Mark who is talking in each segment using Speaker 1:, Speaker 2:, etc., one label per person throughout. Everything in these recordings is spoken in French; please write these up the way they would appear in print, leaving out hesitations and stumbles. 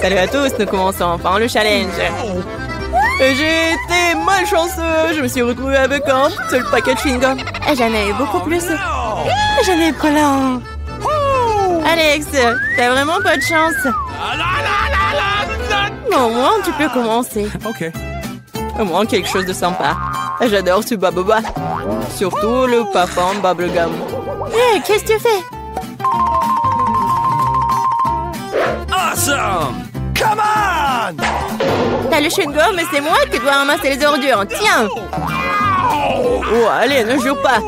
Speaker 1: Salut à tous, nous commençons enfin le challenge. J'ai été malchanceux. Je me suis retrouvée avec un seul paquet de chewing-gum. J'en ai eu beaucoup plus. J'en ai plein. Alex, t'as vraiment pas de chance. Au moins, tu peux commencer.
Speaker 2: Ok.
Speaker 1: Au moins, quelque chose de sympa. J'adore ce baboba. Surtout le parfum bubblegum. Hé, qu'est-ce que tu fais?
Speaker 2: Awesome! Come on!
Speaker 1: T'as le chewing-gum, mais c'est moi qui dois ramasser les ordures. Tiens! Oh, allez, ne jure pas.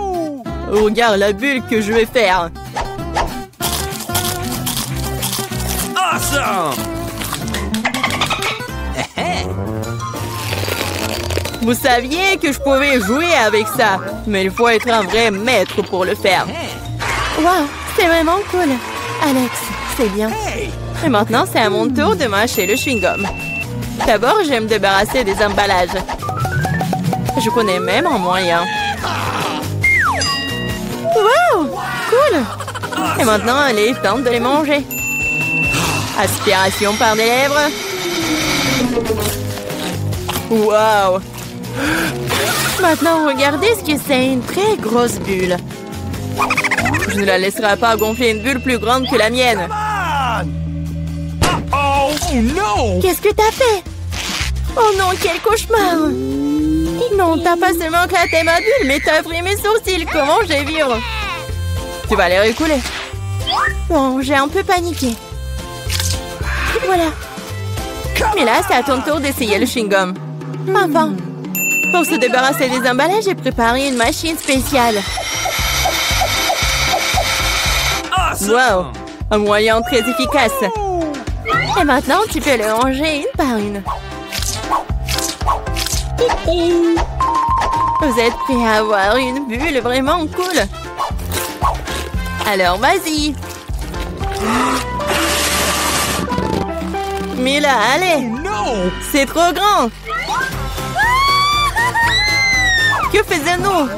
Speaker 1: Regarde la bulle que je vais faire.
Speaker 2: Awesome!
Speaker 1: Vous saviez que je pouvais jouer avec ça, mais il faut être un vrai maître pour le faire. Wow, c'est vraiment cool. Alex, c'est bien. Et maintenant, c'est à mon tour de mâcher le chewing-gum. D'abord, je vais me débarrasser des emballages. Je connais même un moyen. Wow, cool. Et maintenant, il est temps de les manger. Aspiration par des lèvres. Wow. Maintenant, regardez ce que c'est, une très grosse bulle. Je ne la laisserai pas gonfler une bulle plus grande que la mienne.
Speaker 2: Oh no!
Speaker 1: Qu'est-ce que t'as fait? Oh non, quel cauchemar! Non, t'as pas seulement éclaté ma bulle, mais t'as pris mes sourcils. Comment je vais vivre? Tu vas les récouler. Bon, j'ai un peu paniqué. Voilà. Mais là, c'est à ton tour d'essayer le chewing-gum. Enfin. Pour se débarrasser des emballages, j'ai préparé une machine spéciale. Wow! Un moyen très efficace. Et maintenant, tu peux le ranger une par une. Vous êtes prêts à avoir une bulle vraiment cool? Alors, vas-y. Mais là, allez. C'est trop grand. Que faisons-nous?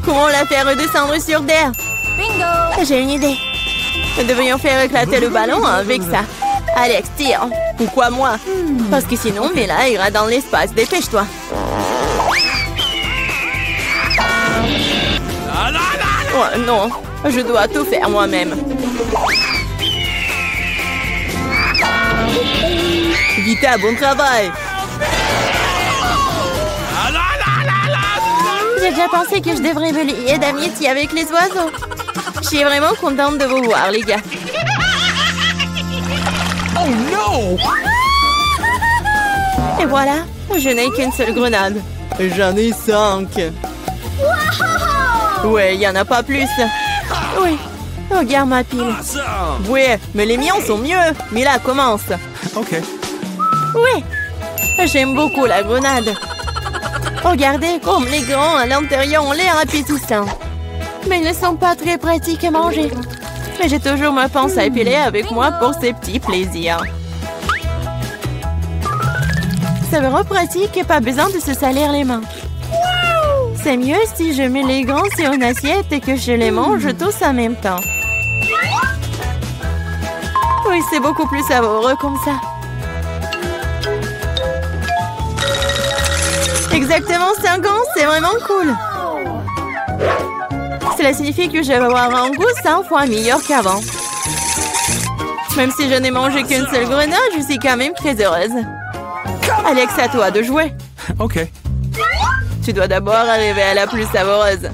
Speaker 1: Comment la faire redescendre sur terre? Bingo! J'ai une idée. Nous devrions faire éclater le ballon avec ça. Alex, tire. Pourquoi moi? Parce que sinon, Mila ira dans l'espace. Dépêche-toi. Oh non, je dois tout faire moi-même. Vita, bon travail. J'ai déjà pensé que je devrais me lier d'amitié avec les oiseaux. Je suis vraiment contente de vous voir, les gars.
Speaker 2: Oh no!
Speaker 1: Et voilà, je n'ai qu'une seule grenade. J'en ai 5. Ouais, il n'y en a pas plus. Oui, regarde ma pile.
Speaker 2: Awesome!
Speaker 1: Ouais, mais les miens sont mieux. Mila, commence.
Speaker 2: Ok.
Speaker 1: Oui, j'aime beaucoup la grenade. Regardez comme les grands à l'intérieur ont l'air appétissants. Mais ils ne sont pas très pratiques à manger. Mais j'ai toujours ma pince à épiler avec moi pour ces petits plaisirs. C'est vraiment pratique et pas besoin de se salir les mains. C'est mieux si je mets les grands sur une assiette et que je les mange tous en même temps. Oui, c'est beaucoup plus savoureux comme ça. Exactement 5 ans, c'est vraiment cool. Cela signifie que je vais avoir un goût 100 fois meilleur qu'avant. Même si je n'ai mangé qu'une seule grenade, je suis quand même très heureuse. Alex, à toi de jouer.
Speaker 2: Ok.
Speaker 1: Tu dois d'abord arriver à la plus savoureuse.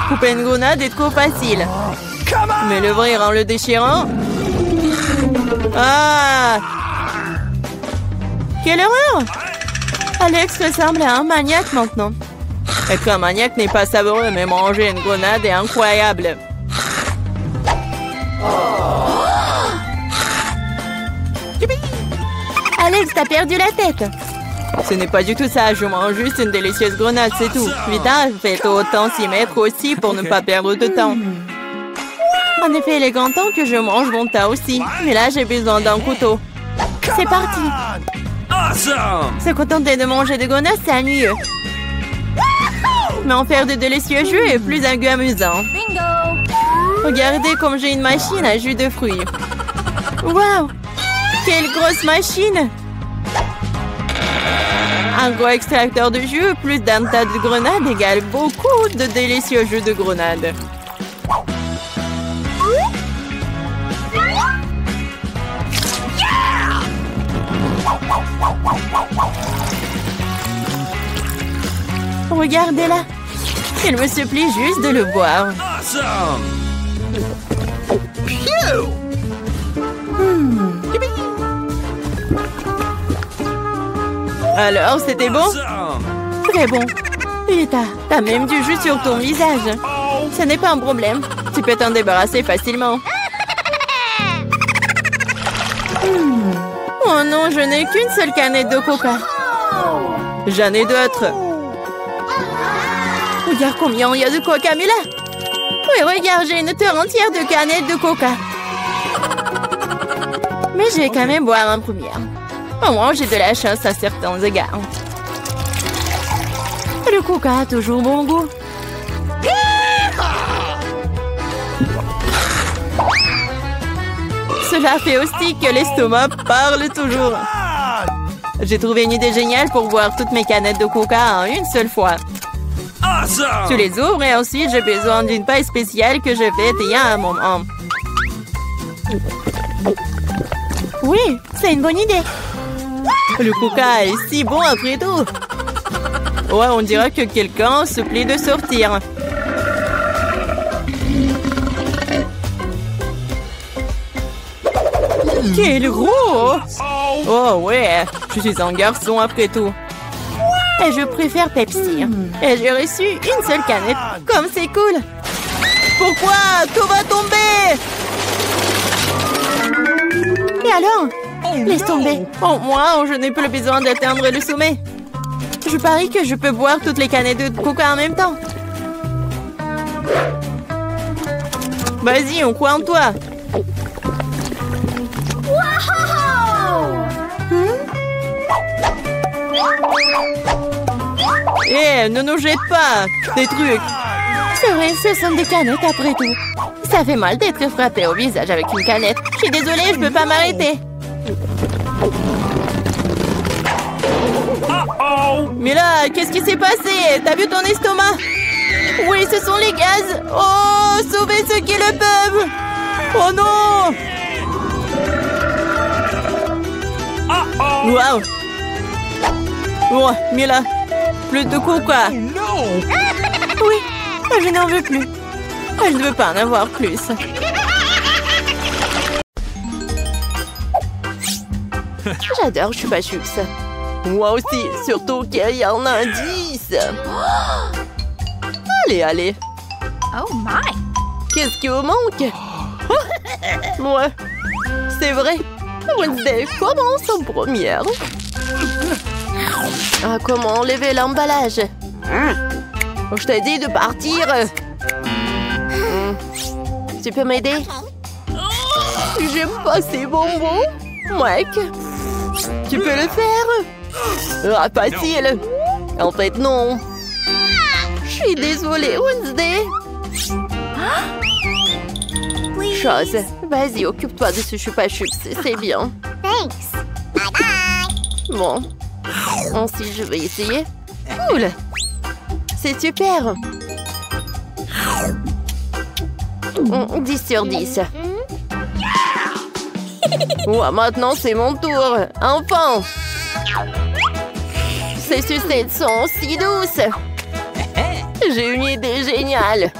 Speaker 1: Couper une grenade est trop facile. Mais l'ouvrir en le déchirant... Ah! Quelle horreur! Alex ressemble à un maniaque maintenant. Être un maniaque n'est pas savoureux, mais manger une grenade est incroyable. Alex, t'as perdu la tête. Ce n'est pas du tout ça, je mange juste une délicieuse grenade, c'est tout. Vita, faites autant s'y mettre aussi pour ne pas perdre de temps. En effet, il est grand temps que je mange mon tas aussi. Mais là, j'ai besoin d'un couteau. C'est parti.
Speaker 2: Awesome!
Speaker 1: Se contenter de manger des grenades, c'est ennuyeux. Mais en faire de délicieux jus est plus un goût amusant. Regardez comme j'ai une machine à jus de fruits. Waouh! Quelle grosse machine! Un gros extracteur de jus plus d'un tas de grenades égale beaucoup de délicieux jus de grenades. Regardez-la! Il me supplie juste de le boire.
Speaker 2: Awesome!
Speaker 1: Alors, c'était bon? Très bon. Et t'as même du jus sur ton visage. Ce n'est pas un problème. Tu peux t'en débarrasser facilement. Oh non, je n'ai qu'une seule canette de coca. J'en ai d'autres. Regarde combien il y a de coca, mais là. Oui, regarde, j'ai une terre entière de canettes de coca. Mais je vais quand même boire en première. Au moins, j'ai de la chance à certains égards. Le coca a toujours bon goût. Cela fait aussi que l'estomac parle toujours. J'ai trouvé une idée géniale pour boire toutes mes canettes de coca en une seule fois.
Speaker 2: Awesome!
Speaker 1: Tu les ouvres et ensuite j'ai besoin d'une paille spéciale que je vais essayer à un moment. Oui, c'est une bonne idée. Le coca est si bon après tout. Ouais, on dirait que quelqu'un se plaît de sortir. Quel gros! Oh ouais, je suis un garçon après tout. Et je préfère Pepsi. Et j'ai reçu une seule canette. Comme c'est cool. Pourquoi? Tout va tomber! Et alors? Laisse tomber. Oh, moi, je n'ai plus besoin d'atteindre le sommet. Je parie que je peux boire toutes les canettes de coca en même temps. Vas-y, on croit en toi. Eh, ne nous jette pas des trucs. C'est vrai, ce sont des canettes après tout. Ça fait mal d'être frappé au visage avec une canette. Je suis désolée, je peux pas m'arrêter. Mais là, qu'est-ce qui s'est passé? T'as vu ton estomac? Oui, ce sont les gaz. Oh, sauvez ceux qui le peuvent. Oh non. Waouh. Oh, Mila, plus de coca. Oui, je n'en veux plus. Je ne veux pas en avoir plus. J'adore Chupa Chups. Moi aussi, surtout qu'il y en a 10. Allez, allez.
Speaker 3: Oh my!
Speaker 1: Qu'est-ce qui vous manque? Ouais, c'est vrai. Wednesday commence en première. Ah, comment enlever l'emballage? Je t'ai dit de partir. Tu peux m'aider? J'aime pas ces bonbons. Mec, tu peux le faire? Ah, facile. En fait, non. Je suis désolée, Wednesday. Chose, vas-y, occupe-toi de ce Chupa Chups, c'est bien.
Speaker 3: Thanks. Bye bye.
Speaker 1: Bon, ensuite je vais essayer. Cool. C'est super. 10 sur 10. Ouais, maintenant c'est mon tour. Enfin. Ces sucettes sont si douces. J'ai une idée géniale.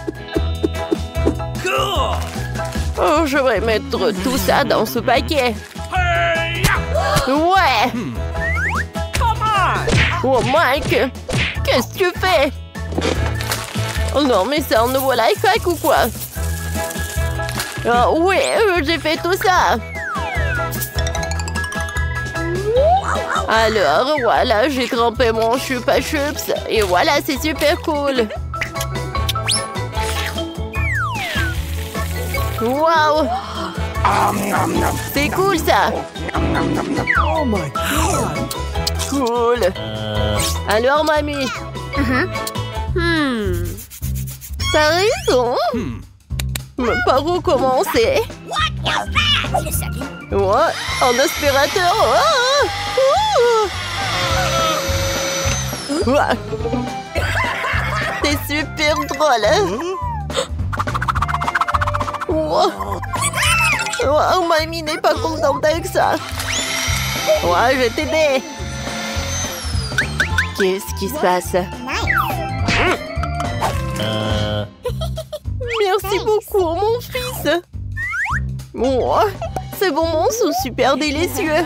Speaker 1: Oh, je vais mettre tout ça dans ce paquet. Ouais. Oh, Mike, qu'est-ce que tu fais? Oh non, mais c'est un nouveau life hack ou quoi? Oh, oui, j'ai fait tout ça. Alors, voilà, j'ai trempé mon Chupa Chups. Et voilà, c'est super cool. Wow! C'est cool, ça!
Speaker 2: Oh my God!
Speaker 1: Cool! Alors, mamie? T'as raison! Mais par où commencer?
Speaker 3: Wait a second.
Speaker 1: Ouais, un aspirateur. Ouais. C'est super drôle. Wow. Wow, mamie n'est pas contente avec ça. Ouais, je vais t'aider. Qu'est-ce qui se passe? Merci beaucoup, mon fils. Oh, ces bonbons sont super délicieux.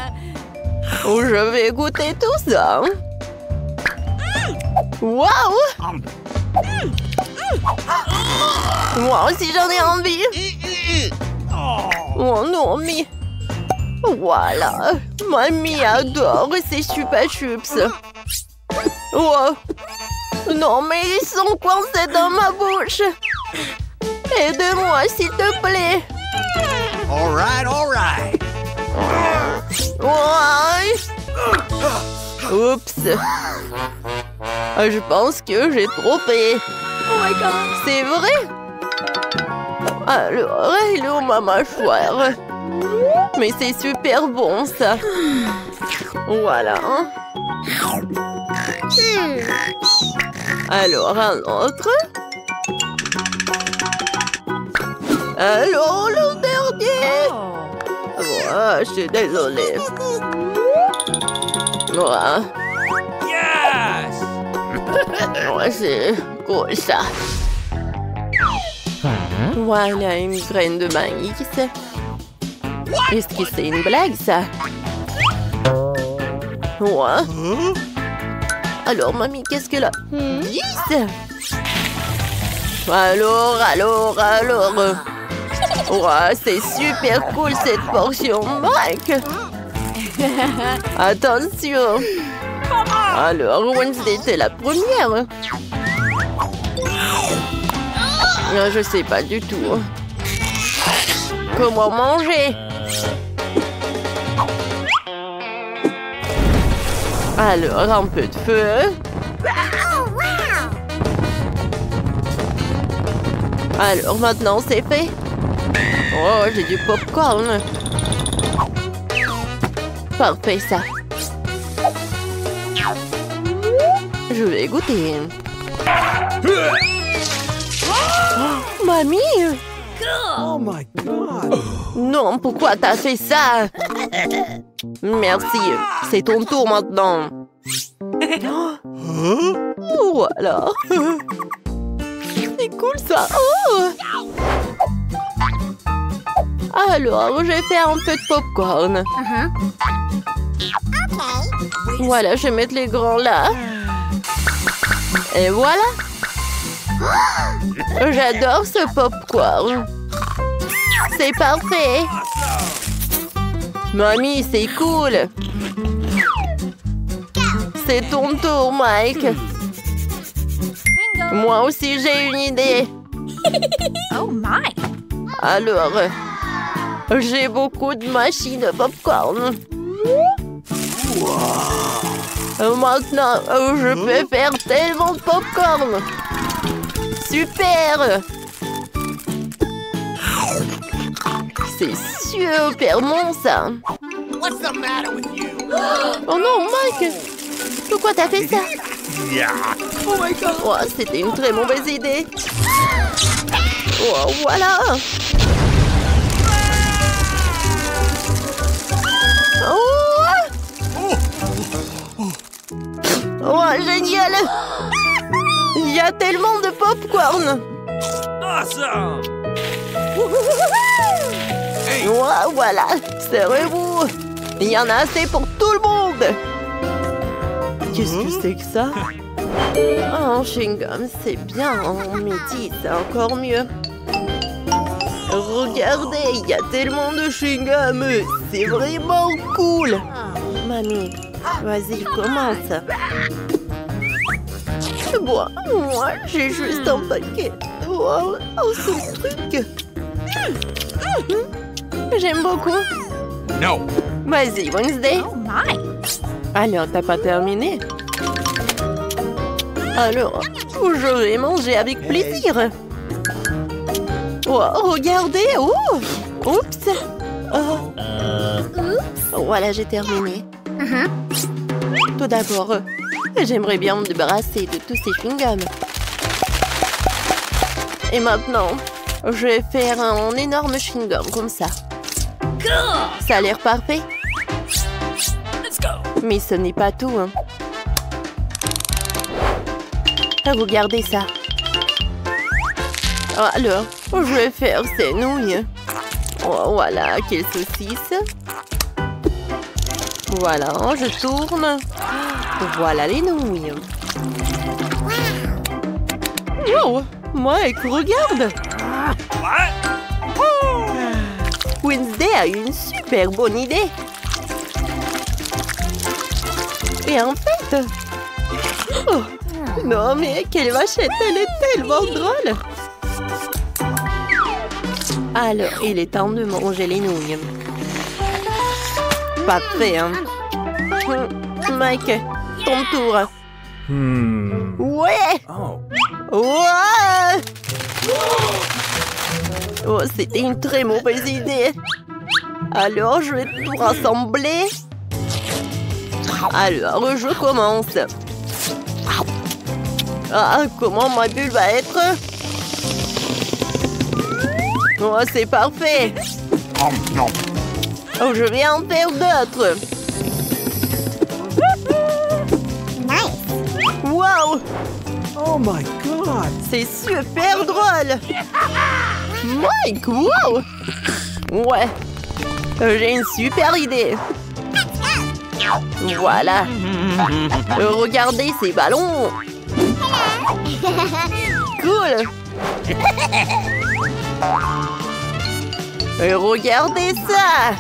Speaker 1: Oh, je vais goûter tout ça. Waouh! Moi aussi, j'en ai envie. Oh non, mais... Voilà. Mamie adore ces chupa chups. Oh. Non, mais ils sont coincés dans ma bouche. Aide-moi, s'il te plaît.
Speaker 2: All right.
Speaker 1: Ouais. Oups. Je pense que j'ai trompé.
Speaker 3: Oh my god.
Speaker 1: C'est vrai? Alors, il est où ma mâchoire? Mais c'est super bon, ça. Voilà. Alors, un autre. Alors, le dernier. Ouais, je suis désolée. Ouais.
Speaker 2: Yes!
Speaker 1: Ouais, c'est cool, ça. Voilà une graine de maïs. Est-ce que c'est une blague, ça? Ouais. Alors, mamie, qu'est-ce qu'elle a? 10? Alors. Ouais, c'est super cool, cette portion, Mike. Attention. Alors, Wednesday, t'es la première. Je sais pas du tout. Comment manger? Alors, un peu de feu. Alors, maintenant, c'est fait. Oh, j'ai du popcorn. Parfait, ça. Je vais goûter. Oh, mamie!
Speaker 2: Oh my god!
Speaker 1: Non, pourquoi t'as fait ça? Merci, c'est ton tour maintenant. Voilà. C'est cool ça. Oh! Alors, je vais faire un peu de popcorn. Voilà, je vais mettre les grands là. Et voilà. J'adore ce popcorn. C'est parfait. Mamie, c'est cool. C'est ton tour, Mike.
Speaker 3: Bingo.
Speaker 1: Moi aussi, j'ai une idée.
Speaker 3: Oh my.
Speaker 1: Alors, j'ai beaucoup de machines à popcorn. Maintenant, je peux faire tellement de popcorn. Super! C'est super bon, ça.
Speaker 2: What's the matter with you?
Speaker 1: Oh non, Mike! Pourquoi t'as fait ça?
Speaker 2: Yeah.
Speaker 1: Oh my god! Oh, c'était une très mauvaise idée. Oh, voilà! Oh! Oh, génial! Il y a tellement de popcorn!
Speaker 2: Awesome!
Speaker 1: Oh, voilà! Serrez-vous! Il y en a assez pour tout le monde! Qu'est-ce que c'est que ça? Oh, chewing-gum, c'est bien. Mais dis, c'est encore mieux. Regardez, il y a tellement de chewing-gum. C'est vraiment cool. Mamie, vas-y, commence. Bon, moi, j'ai juste un paquet. Wow, un seul truc. J'aime beaucoup.
Speaker 2: No.
Speaker 1: Vas-y, Wednesday.
Speaker 3: Oh my.
Speaker 1: Alors, t'as pas terminé? Alors, je vais manger avec plaisir. Oh, regardez. Oh, oups. Oh. Voilà, j'ai terminé. Tout d'abord, j'aimerais bien me débarrasser de tous ces chewing-gums. Et maintenant, je vais faire un énorme chewing-gum comme ça. Ça a l'air parfait. Mais ce n'est pas tout. Hein. Regardez ça. Alors, je vais faire ces nouilles. Oh, voilà, quelle saucisse. Voilà, je tourne. Voilà les nouilles. Wow, Mike, regarde. Wednesday a eu une super bonne idée. Et en fait... Oh, non, mais quelle vachette, elle est tellement drôle. Alors, il est temps de manger les nouilles. Parfait, hein. Mike, ton tour. Ouais. Ouais. Oh, c'était une très mauvaise idée. Alors, je vais tout rassembler. Alors, je commence. Ah, comment ma bulle va être? Oh, c'est parfait. Oh, je vais en faire d'autres. Wow!
Speaker 2: Oh my God!
Speaker 1: C'est super drôle! Mike, wow! Ouais, j'ai une super idée. Voilà. Regardez ces ballons. Cool. Et regardez ça.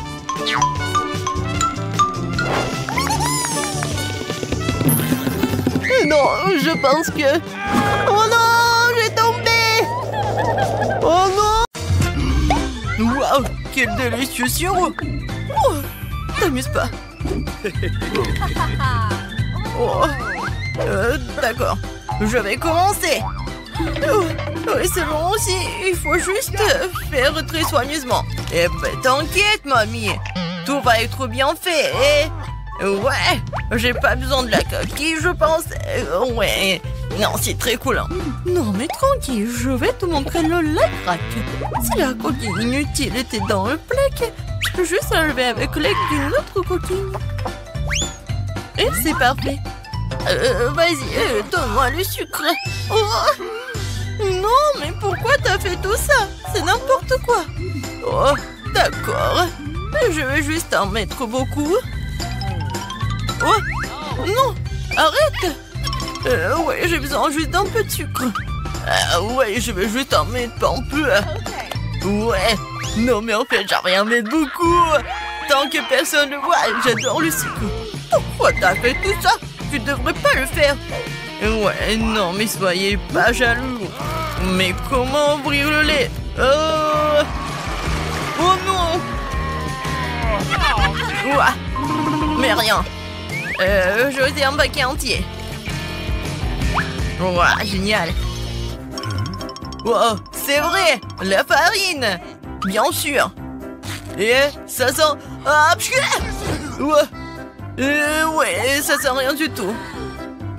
Speaker 1: Non, je pense que... Oh non, j'ai tombé. Oh non. Waouh, quel délicieux sirop. Oh, t'amuses pas. Oh, d'accord, je vais commencer. Oui, c'est bon aussi, il faut juste faire très soigneusement. Eh ben, t'inquiète, mamie, tout va être bien fait. Et... ouais, j'ai pas besoin de la coquille, je pense. Ouais, non, c'est très cool. Hein. Non, mais tranquille, je vais te montrer le lac. Si la coquille inutile était dans le plaque, je peux juste enlever avec l'aide d'une autre coquille. Et c'est parfait. Vas-y, donne-moi le sucre. Oh, non, mais pourquoi t'as fait tout ça? C'est n'importe quoi. Oh, d'accord. Je vais juste en mettre beaucoup. Oh, non, arrête. Ouais, j'ai besoin juste d'un peu de sucre. Ouais, je vais juste en mettre un peu. Ouais, non, mais en fait, j'ai rien mettre beaucoup. Tant que personne ne voit, j'adore le sucre. Pourquoi t'as fait tout ça? Tu devrais pas le faire. Ouais, non, mais soyez pas jaloux. Mais comment ouvrir le lait? Oh non. Ouah. Mais rien. Je fais un paquet entier. Ouah, génial. Wow, c'est vrai, la farine. Bien sûr. Et ça sent... Ah, ouais, ça sent rien du tout.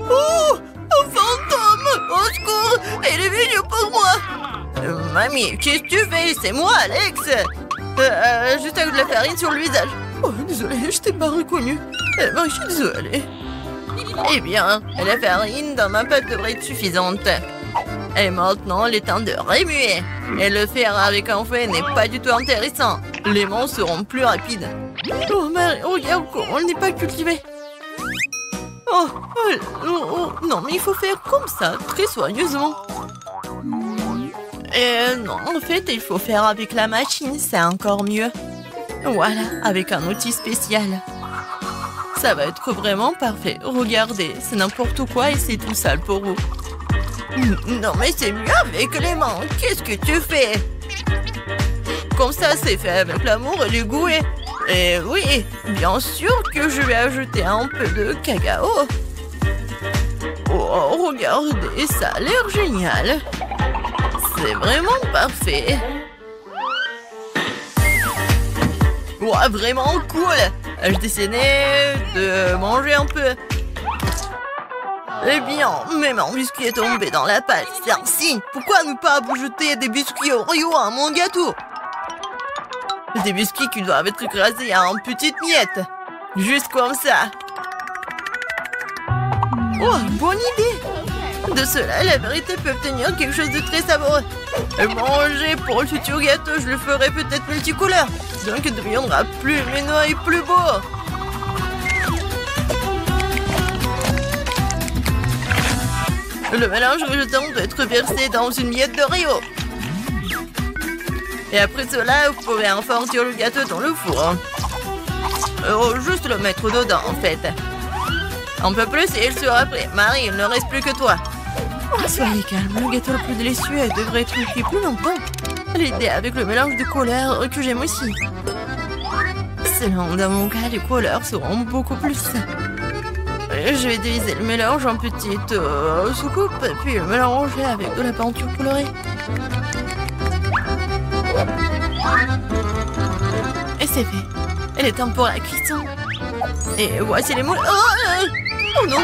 Speaker 1: Oh, un fantôme! Au secours! Il est venu pour moi! Mamie, qu'est-ce que tu fais? C'est moi, Alex! Juste avec de la farine sur le visage. Oh, désolé, je t'ai pas reconnu. Ben, je suis désolée. Eh bien, la farine dans ma pâte devrait être suffisante. Et maintenant, il est temps de remuer. Et le faire avec un fouet n'est pas du tout intéressant. Les mains seront plus rapides. Oh, Marie, regarde comment elle n'est pas cultivée. Oh, non, mais il faut faire comme ça, très soigneusement. Non, en fait, il faut faire avec la machine, c'est encore mieux. Voilà, avec un outil spécial. Ça va être vraiment parfait. Regardez, c'est n'importe quoi et c'est tout sale pour vous. Non, mais c'est mieux avec les mains. Qu'est-ce que tu fais? Comme ça, c'est fait avec l'amour et le goût. Et oui, bien sûr que je vais ajouter un peu de cacao. Oh, regardez, ça a l'air génial. C'est vraiment parfait. Ouais, vraiment cool. Je dessinais de manger un peu. Eh bien, même un biscuit est tombé dans la pâte. C'est un signe. Pourquoi ne pas jeter des biscuits Oreo à mon gâteau? Des biscuits qui doivent être écrasés en petites miettes. Juste comme ça. Oh, bonne idée. De cela, la vérité peut obtenir quelque chose de très savoureux. Et manger pour le futur gâteau, je le ferai peut-être multicouleur. Donc il deviendra plus lumineux et plus beau. Le mélange résultant doit être versé dans une miette d'Oreo. Et après cela, vous pouvez enfourner le gâteau dans le four. Juste le mettre dedans, en fait. Un peu plus et il sera prêt. Marie, il ne reste plus que toi. Oh, soyez calme, le gâteau le plus délicieux devrait être cuit plus longtemps. L'idée avec le mélange de couleurs que j'aime aussi. Selon dans mon cas, les couleurs seront beaucoup plus. Je vais diviser le mélange en petites soucoupes, puis le mélanger avec de la peinture colorée. Et c'est fait. Il est temps pour la cuisson. Et voici les moules. Oh non!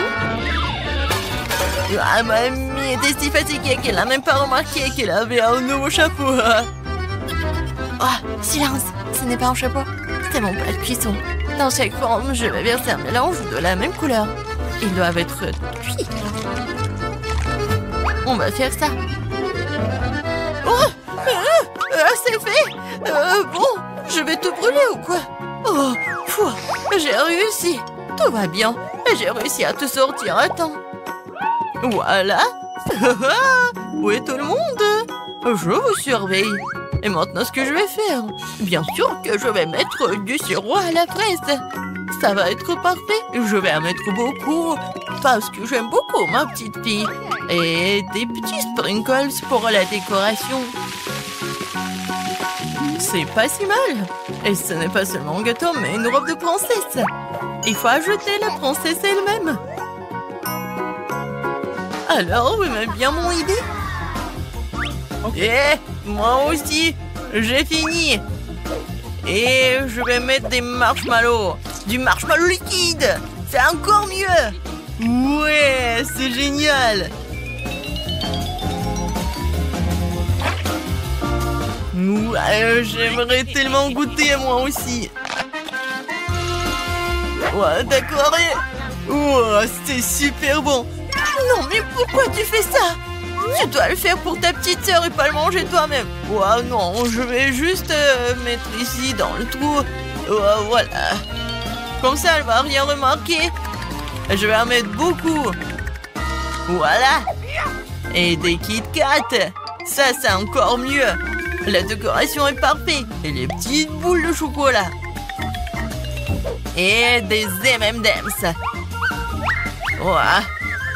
Speaker 1: Ah, mamie était si fatiguée qu'elle n'a même pas remarqué qu'elle avait un nouveau chapeau. Oh, silence! Ce n'est pas un chapeau. C'est mon plat de cuisson. Dans chaque forme, je vais verser un mélange de la même couleur. Ils doivent être cuits. On va faire ça. Oh! C'est fait! Bon, je vais te brûler ou quoi? Oh, fou! J'ai réussi. Tout va bien. J'ai réussi à te sortir à temps. Voilà. Où est tout le monde? Je vous surveille. Et maintenant, ce que je vais faire? Bien sûr que je vais mettre du sirop à la fraise. Ça va être parfait. Je vais en mettre beaucoup. Parce que j'aime beaucoup ma petite fille. Et des petits sprinkles pour la décoration. C'est pas si mal. Et ce n'est pas seulement un gâteau, mais une robe de princesse. Il faut ajouter la princesse elle-même. Alors, vous aimez bien mon idée? Eh, moi aussi, j'ai fini. Et je vais mettre des marshmallows. Du marshmallow liquide. C'est encore mieux. Ouais, c'est génial. Ouais, j'aimerais tellement goûter moi aussi. Ouais, d'accord. Oh, c'est super bon. Non, mais pourquoi tu fais ça? Tu dois le faire pour ta petite sœur et pas le manger toi-même. Ouais, non, je vais juste mettre ici dans le trou. Ouais, voilà. Comme ça, elle va rien remarquer. Je vais en mettre beaucoup. Voilà. Et des Kit Kat. Ça, c'est encore mieux. La décoration est parfaite. Et les petites boules de chocolat. Et des M&M's. Ouah,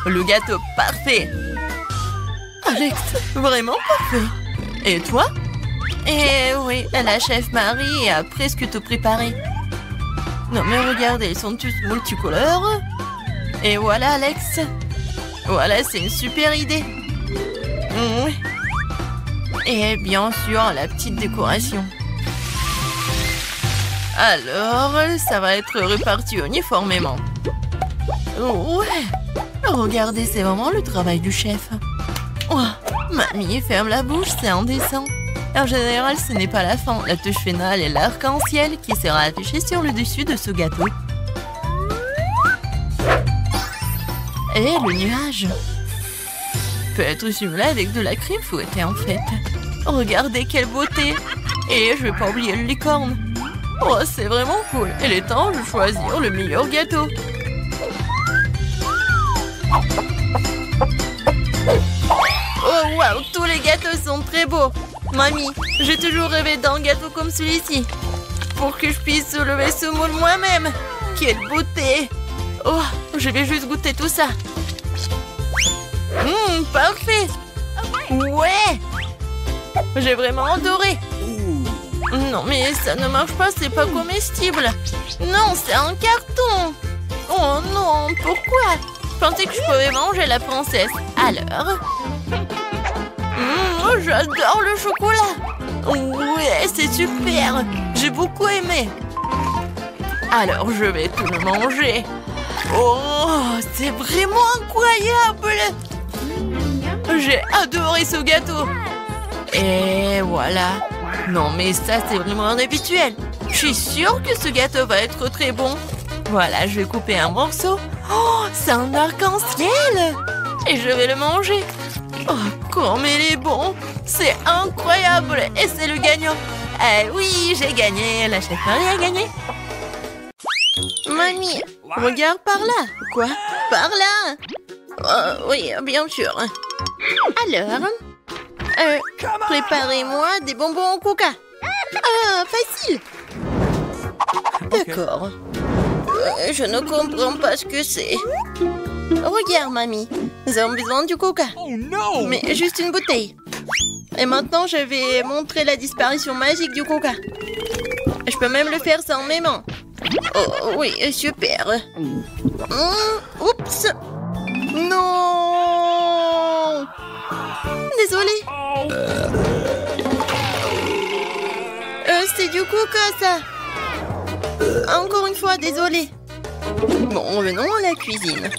Speaker 1: le gâteau parfait. Alex, vraiment parfait. Et toi? Eh oui, la chef Marie a presque tout préparé. Non mais regardez, ils sont tous multicolores. Et voilà Alex. Voilà, c'est une super idée. Oui. Et bien sûr, la petite décoration. Alors, ça va être reparti uniformément. Ouais. Regardez, c'est vraiment le travail du chef. Oh, mamie, ferme la bouche, c'est indécent. En général, ce n'est pas la fin. La touche finale est l'arc-en-ciel qui sera affiché sur le dessus de ce gâteau. Et le nuage peut être simulé avec de la crème fouettée en fait. Regardez quelle beauté. Et je vais pas oublier le licorne. Oh, c'est vraiment cool. Il est temps de choisir le meilleur gâteau. Oh, waouh, tous les gâteaux sont très beaux. Mamie, j'ai toujours rêvé d'un gâteau comme celui-ci. Pour que je puisse soulever ce moule moi-même. Quelle beauté. Oh, je vais juste goûter tout ça. Parfait. Ouais. J'ai vraiment adoré. Non, mais ça ne marche pas, c'est pas comestible. Non, c'est un carton. Oh non, pourquoi? Je pensais que je pouvais manger la princesse. Alors? J'adore le chocolat. Ouais, c'est super. J'ai beaucoup aimé. Alors, je vais tout le manger. Oh, c'est vraiment incroyable! J'ai adoré ce gâteau. Et voilà. Non, mais ça, c'est vraiment inhabituel. Je suis sûre que ce gâteau va être très bon. Voilà, je vais couper un morceau. Oh, c'est un arc-en-ciel! Et je vais le manger. Oh, comme il est bon! C'est incroyable! Et c'est le gagnant! Eh oui, j'ai gagné! La chef Marie a gagné! Mamie, regarde par là! Quoi? Par là? Oui, bien sûr. Alors, préparez-moi des bonbons au coca. Ah, facile! D'accord. Je ne comprends pas ce que c'est. Regarde, mamie. Nous avons besoin du coca.
Speaker 2: Oh non!
Speaker 1: Mais juste une bouteille. Et maintenant, je vais montrer la disparition magique du coca. Je peux même le faire sans mes mains. Oh, oui, super. Oups. Non. Désolée. C'est du coca, ça. Encore une fois, désolée. Bon, revenons à la cuisine.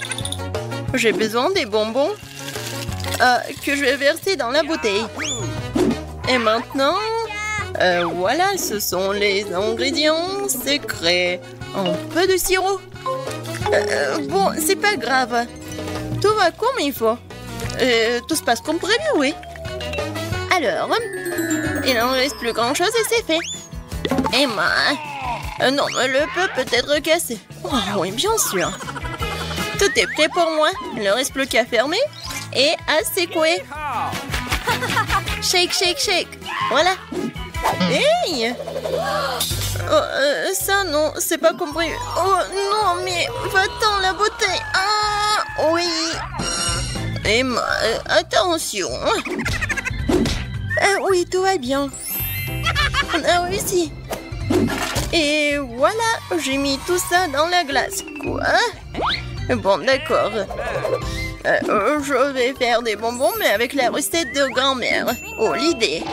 Speaker 1: J'ai besoin des bonbons que je vais verser dans la bouteille. Et maintenant, voilà, ce sont les ingrédients secrets. Un peu de sirop. Bon, c'est pas grave. Tout va comme il faut. Tout se passe comme prévu, oui. Alors, il n'en reste plus grand-chose et c'est fait. Emma, non, le peu peut être cassé. Oh, oui, bien sûr. Tout est prêt pour moi. Il ne reste plus qu'à fermer et à secouer. Shake, shake, shake. Voilà. Hey! Oh, ça, non, c'est pas compris. Oh, non, mais va-t'en, la bouteille. Ah, oui. Emma, attention. Oui, tout va bien. On a réussi. Et voilà, j'ai mis tout ça dans la glace. Quoi? Bon, d'accord. Je vais faire des bonbons, mais avec la recette de grand-mère. Oh, l'idée.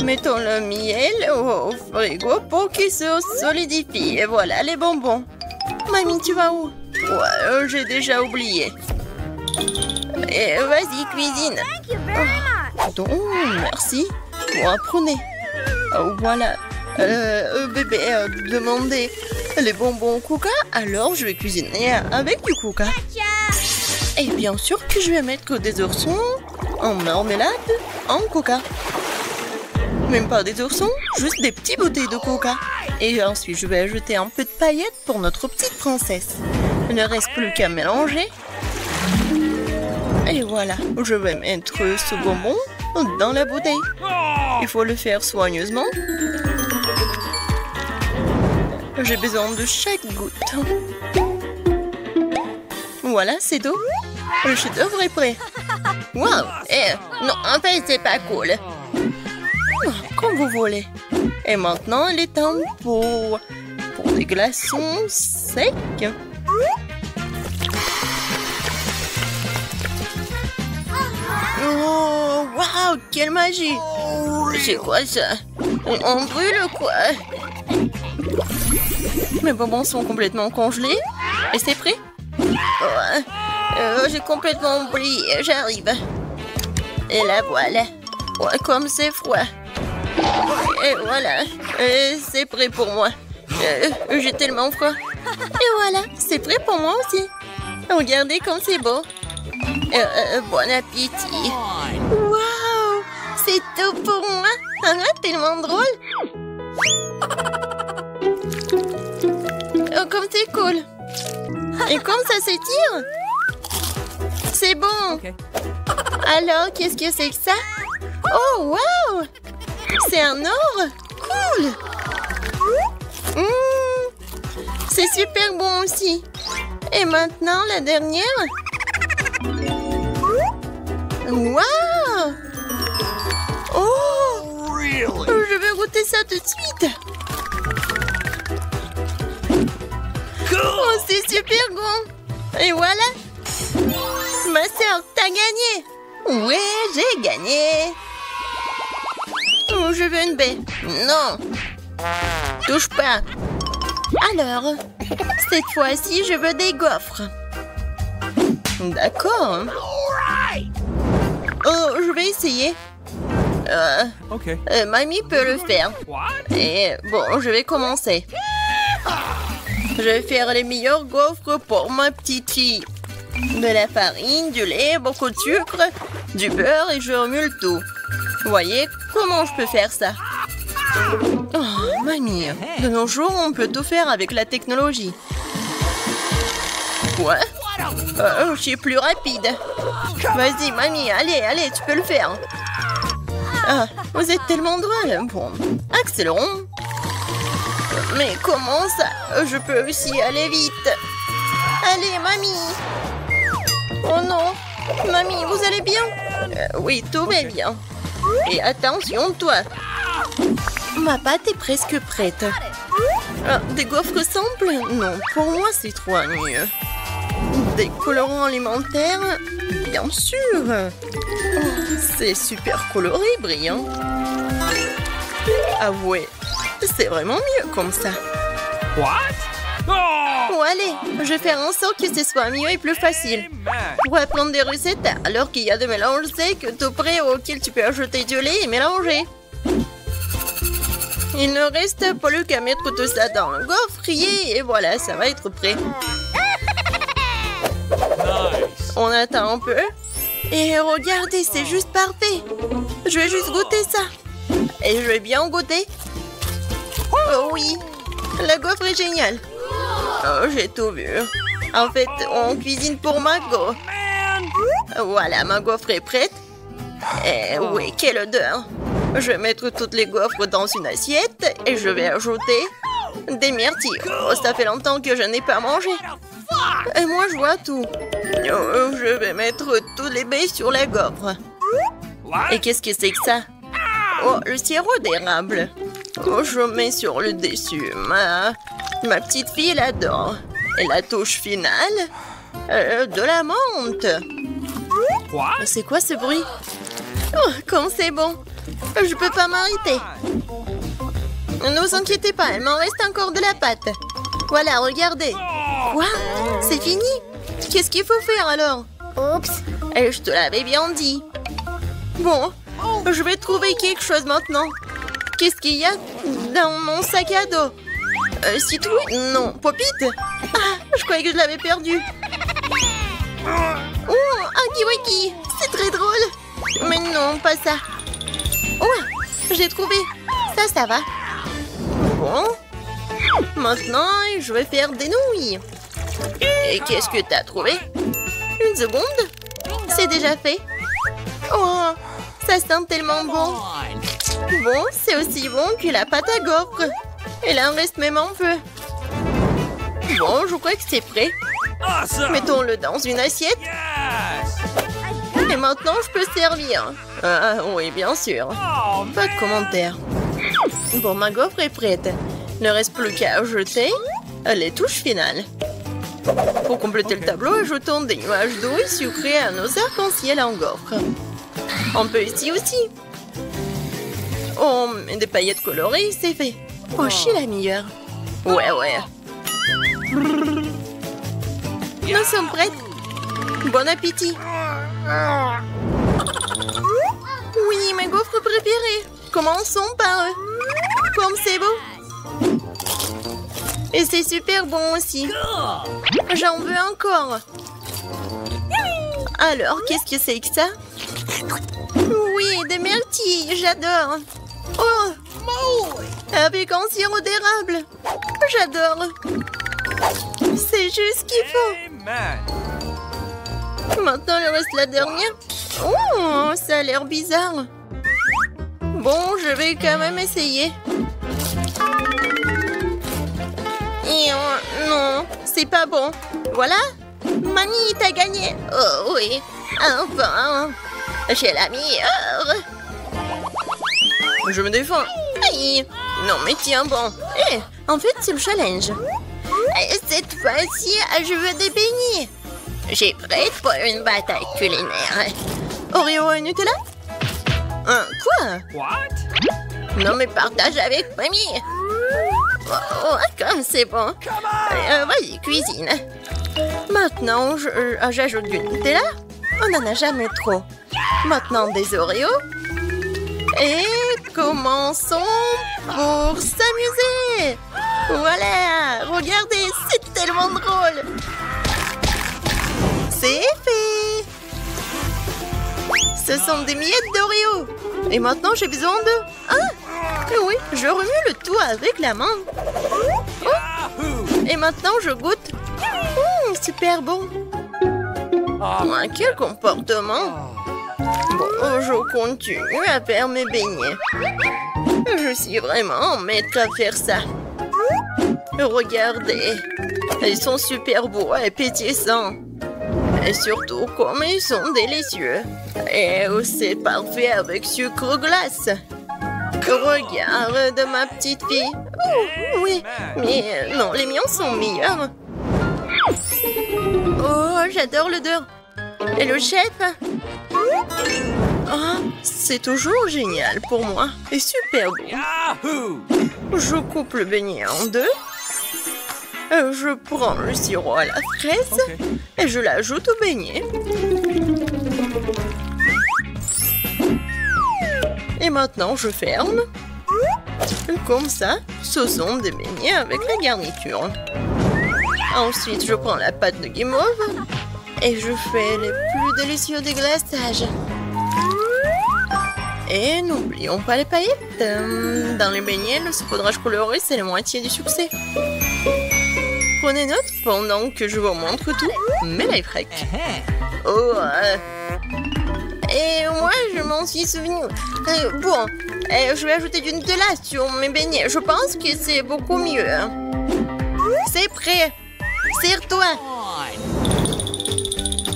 Speaker 1: Mettons le miel au frigo pour qu'il se solidifie. Et voilà les bonbons. Mamie, tu vas où? Ouais, j'ai déjà oublié. Et vas-y, cuisine. Oh, merci. Bon, apprenez. Oh, voilà. Bébé a demandé les bonbons au coca, alors je vais cuisiner avec du coca. Et bien sûr que je vais mettre des oursons en marmelade en coca. Même pas des oursons, juste des petites bouteilles de coca. Et ensuite, je vais ajouter un peu de paillettes pour notre petite princesse. Il ne reste plus qu'à mélanger. Et voilà, je vais mettre ce bonbon dans la bouteille. Il faut le faire soigneusement. J'ai besoin de chaque goutte. Voilà, c'est tout. Le chef-d'œuvre est prêt. Waouh! Non, en fait, c'est pas cool. Comme vous voulez. Et maintenant, il est temps pour des glaçons secs. Oh, waouh, quelle magie! C'est quoi ça? On brûle quoi? Mes bonbons sont complètement congelés. Et c'est prêt? J'ai complètement oublié, j'arrive. Et la voilà. Ouais, comme c'est froid. Et voilà, c'est prêt pour moi. J'ai tellement froid. Et voilà, c'est prêt pour moi aussi. Regardez comme c'est beau. Bon appétit. Waouh, c'est tout pour moi. Tellement drôle. Oh, comme c'est cool. Et comme ça s'étire. C'est bon. Okay. Alors, qu'est-ce que c'est que ça? Oh, waouh! C'est un or? Cool! C'est super bon aussi. Et maintenant, la dernière. Waouh! Oh! Really? Je vais goûter ça tout de suite. Oh, c'est super bon. Et voilà. Ma sœur, t'as gagné. Ouais, j'ai gagné. Oh, je veux une baie. Non. Touche pas. Alors, cette fois-ci, je veux des gaufres. D'accord. Oh, je vais essayer.
Speaker 2: Okay.
Speaker 1: Mamie peut le faire. Et bon, je vais commencer. Je vais faire les meilleurs gaufres pour ma petite fille. De la farine, du lait, beaucoup de sucre, du beurre et je remue le tout. Vous voyez comment je peux faire ça? Oh, mamie, de nos jours, on peut tout faire avec la technologie. Quoi? Je suis plus rapide. Vas-y, mamie, allez, tu peux le faire. Ah, vous êtes tellement drôle. Bon, accélérons. Mais comment ça? Je peux aussi aller vite. Allez, mamie. Oh non. Mamie, vous allez bien? Oui, tout va bien. Et attention, toi. Ma pâte est presque prête. Ah, des gaufres simples? Non, pour moi, c'est trop ennuyeux. Des colorants alimentaires? Bien sûr. Oh, c'est super coloré, brillant. Ah ouais, c'est vraiment mieux comme ça.
Speaker 2: What? Oh!
Speaker 1: Bon, allez, je vais faire en sorte que ce soit mieux et plus facile. Pour apprendre des recettes, alors qu'il y a des mélanges secs tout prêts auxquels tu peux ajouter du lait et mélanger. Il ne reste plus qu'à mettre tout ça dans le gaufrier et voilà, ça va être prêt.
Speaker 2: Nice.
Speaker 1: On attend un peu. Et regardez, c'est juste parfait. Je vais juste goûter ça. Et je vais bien goûter. Oh oui, la gaufre est géniale. Oh, j'ai tout vu. En fait, on cuisine pour Margot. Voilà, ma gaufre est prête. Et oui, quelle odeur. Je vais mettre toutes les gaufres dans une assiette et je vais ajouter des myrtilles. Oh, ça fait longtemps que je n'ai pas mangé. Et moi, je vois tout. Oh, je vais mettre tous les baies sur la gaufre. Et qu'est-ce que c'est que ça? Oh, le sirop d'érable. Oh, je mets sur le dessus. Ma petite fille l'adore. Et la touche finale, de la menthe. C'est quoi ce bruit? Oh, comme c'est bon. Je peux pas m'arrêter. Ne vous inquiétez pas, il m'en reste encore de la pâte. Voilà, regardez. Quoi? C'est fini? Qu'est-ce qu'il faut faire alors? Oups. Et je te l'avais bien dit. Bon, je vais trouver quelque chose maintenant. Qu'est-ce qu'il y a dans mon sac à dos? Citrouille? Non. Popite? Ah, je croyais que je l'avais perdu. Oh, un kiwaki. C'est très drôle. Mais non, pas ça. Oh, j'ai trouvé. Ça va. Bon. Maintenant, je vais faire des nouilles. Et qu'est-ce que t'as trouvé? Une seconde. C'est déjà fait. Oh, ça sent tellement bon. Bon, c'est aussi bon que la pâte à gaufres. Il en reste même un peu. Bon, je crois que c'est prêt. Mettons-le dans une assiette. Et maintenant, je peux servir. Ah oui, bien sûr. Pas de commentaire. Bon, ma gaufre est prête. Il ne reste plus qu'à ajouter les touches finales. Pour compléter le tableau, ajoutons des nuages d'eau sucrés à nos arcs-en-ciel en gaufre. On peut ici aussi. Oh, mais des paillettes colorées, c'est fait. Oh, je suis la meilleure. Ouais. Nous sommes prêtes. Bon appétit. Oui, mes gaufres préférées. Commençons par eux. Comme c'est beau. Et c'est super bon aussi. J'en veux encore. Alors, qu'est-ce que c'est que ça? Oui, des myrtilles, j'adore. Oh, avec un sirop d'érable. J'adore. C'est juste ce qu'il faut. Maintenant, il reste la dernière. Oh, ça a l'air bizarre. Bon, je vais quand même essayer. Et non, c'est pas bon. Voilà. Mamie, t'as gagné. Oh oui, enfin. J'ai la meilleure. Je me défends. Aïe. Non, mais tiens bon. En fait, c'est le challenge. Et cette fois-ci, je veux des beignets. J'ai prête pour une bataille culinaire. Oreo et Nutella? Quoi?
Speaker 2: What?
Speaker 1: Non, mais partage avec mamie. Oh, comme c'est bon. Vas-y, cuisine. Maintenant, j'ajoute du Nutella. On n'en a jamais trop. Maintenant, des Oreos. Et commençons pour s'amuser. Voilà, regardez, c'est tellement drôle. C'est fait. Ce sont des miettes d'Oreo. Et maintenant, j'ai besoin de... Ah, oui, je remue le tout avec la main. Oh. Et maintenant, je goûte. Super bon. Quel comportement. Bon, je continue à faire mes beignets. Je suis vraiment maître à faire ça. Regardez. Ils sont super beaux et pétillants. Et surtout, comme ils sont délicieux. Et c'est parfait avec sucre glace. Regarde ma petite fille. Oh, oui, mais non, les miens sont meilleurs. Oh, j'adore l'odeur. Et le chef? Ah, c'est toujours génial pour moi. Et super bon.
Speaker 2: Yahoo!
Speaker 1: Je coupe le beignet en deux. Je prends le sirop à la fraise et je l'ajoute au beignet. Et maintenant, je ferme. Comme ça, ce sont des beignets avec la garniture. Ensuite, je prends la pâte de guimauve et je fais les plus délicieux déglaçages. Et n'oublions pas les paillettes. Dans les beignets, le saupoudrage coloré, c'est la moitié du succès. Prenez note pendant que je vous montre tout. Mais lifehack. Oh, et moi, je m'en suis souvenu. Bon, je vais ajouter du Nutella sur mes beignets. Je pense que c'est beaucoup mieux. C'est prêt. Serre-toi.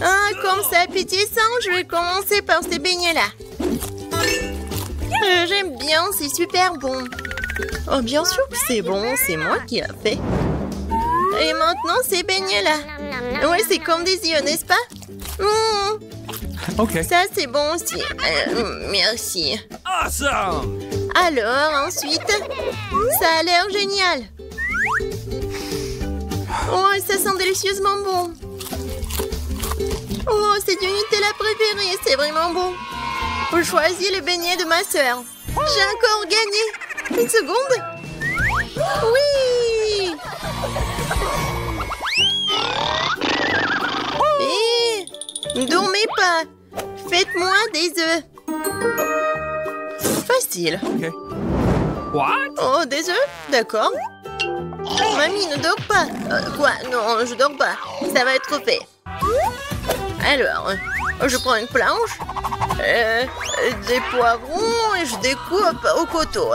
Speaker 1: Ah, comme ça, appétissant, je vais commencer par ces beignets-là. J'aime bien, c'est super bon. Oh, bien sûr que c'est bon, c'est moi qui l'ai fait. Et maintenant, ces beignets-là. Ouais, c'est comme des yeux, n'est-ce pas?
Speaker 2: Ok.
Speaker 1: Ça, c'est bon aussi. Merci.
Speaker 2: Awesome!
Speaker 1: Alors, ensuite, ça a l'air génial. Oh, ça sent délicieusement bon. Oh, c'est du Nutella préféré, c'est vraiment bon. Je choisis le beignet de ma sœur. J'ai encore gagné. Une seconde. Oui! Hé! Dormez pas. Faites-moi des œufs. Facile.
Speaker 2: Ok. What?
Speaker 1: Oh, des œufs? D'accord. Mamie, ne dors pas. Quoi? Non, je dors pas. Ça va être fait. Alors, je prends une planche, des poivrons et je découpe au couteau.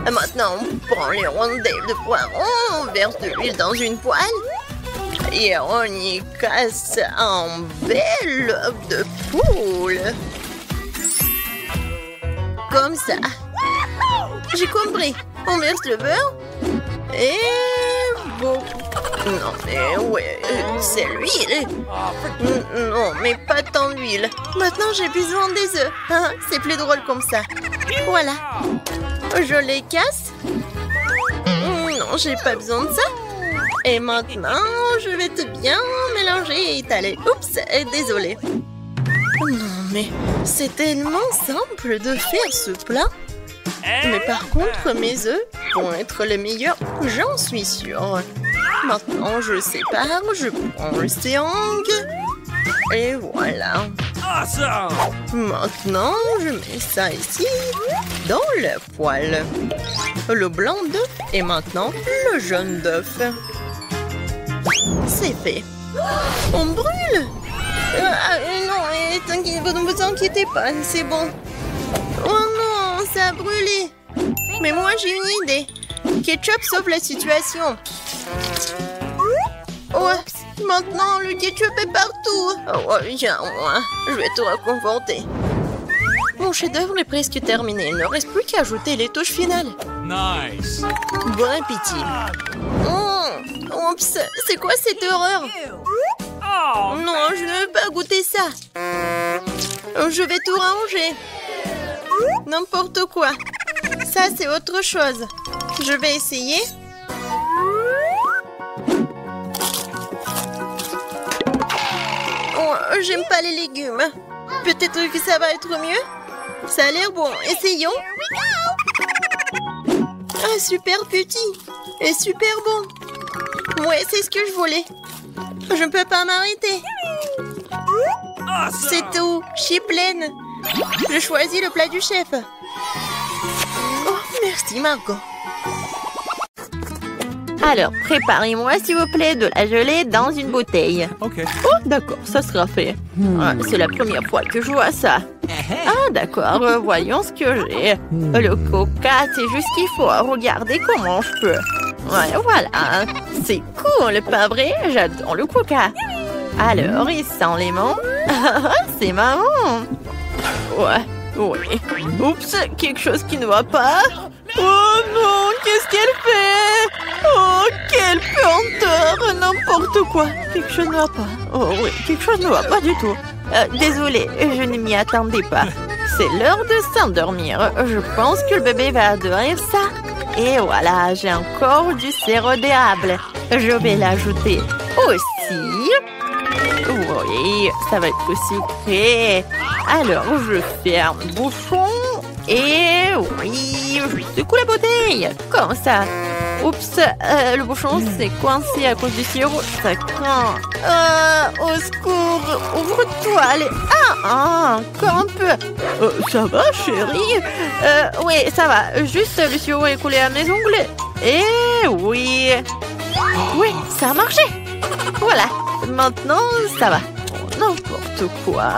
Speaker 1: Maintenant, on prend les rondelles de poivrons, on verse de l'huile dans une poêle et on y casse un bel œuf de poule. Comme ça. J'ai compris. On verse le beurre et bon. Non, mais ouais, c'est l'huile. Non, mais pas tant d'huile. Maintenant, j'ai besoin des œufs. C'est plus drôle comme ça. Voilà. Je les casse. Non, j'ai pas besoin de ça. Et maintenant, je vais tout bien mélanger et étaler. Oups, désolée. Non, mais c'est tellement simple de faire ce plat. Mais par contre, mes œufs vont être les meilleurs, j'en suis sûre. Maintenant, je sépare, je prends le triangle. Et voilà.
Speaker 2: Awesome!
Speaker 1: Maintenant, je mets ça ici, dans le poêle. Le blanc d'œuf et maintenant le jaune d'œuf. C'est fait. On brûle! Non, ne vous inquiétez pas, c'est bon. Oh non, ça a brûlé. Mais moi, j'ai une idée. Ketchup sauve la situation. Oh, maintenant, le ketchup est partout. Oh, viens, moi. Je vais tout réconforter. Mon chef-d'œuvre est presque terminé. Il ne reste plus qu'à ajouter les touches finales.
Speaker 2: Nice!
Speaker 1: Bon appétit. Oups, c'est quoi cette horreur?
Speaker 2: Oh!
Speaker 1: Non, je ne veux pas goûter ça. Je vais tout ranger. N'importe quoi. Ça, c'est autre chose. Je vais essayer. j'aime pas les légumes. Peut-être que ça va être mieux. Ça a l'air bon. Essayons. Ah, super petit. Et super bon. Ouais, c'est ce que je voulais. Je ne peux pas m'arrêter.
Speaker 2: Awesome.
Speaker 1: C'est tout. Je suis pleine. Je choisis le plat du chef. Oh, merci Margot. Alors, préparez-moi s'il vous plaît de la gelée dans une bouteille.
Speaker 2: Okay.
Speaker 1: Oh, d'accord, ça sera fait. Ah, c'est la première fois que je vois ça. Ah, d'accord, voyons ce que j'ai. Le coca, c'est juste ce qu'il faut. Regardez comment je peux. Ouais, voilà. C'est cool, pas vrai? J'adore le coca. Alors, il sent les menthes. C'est marrant. Ouais, oui. Oups, quelque chose qui ne va pas. Oh non, qu'est-ce qu'elle fait? Oh, quelle pesanteur, n'importe quoi. Quelque chose ne va pas. Oh oui, quelque chose ne va pas du tout. Désolée, je ne m'y attendais pas. C'est l'heure de s'endormir. Je pense que le bébé va adorer ça. Et voilà, j'ai encore du sirop d'érable. Je vais l'ajouter aussi. Oui, ça va être sucré. Alors, je ferme le bouchon. Et oui, je secoue la bouteille. Comme ça. Oups, le bouchon s'est coincé à cause du sirop. Ça craint. Au secours, ouvre-toi. Allez. Encore un peu. Ça va, chérie? Oui, ça va. Juste le sirop est coulé à mes ongles. Et oui. Oui, ça a marché. Voilà. Maintenant, ça va. N'importe quoi.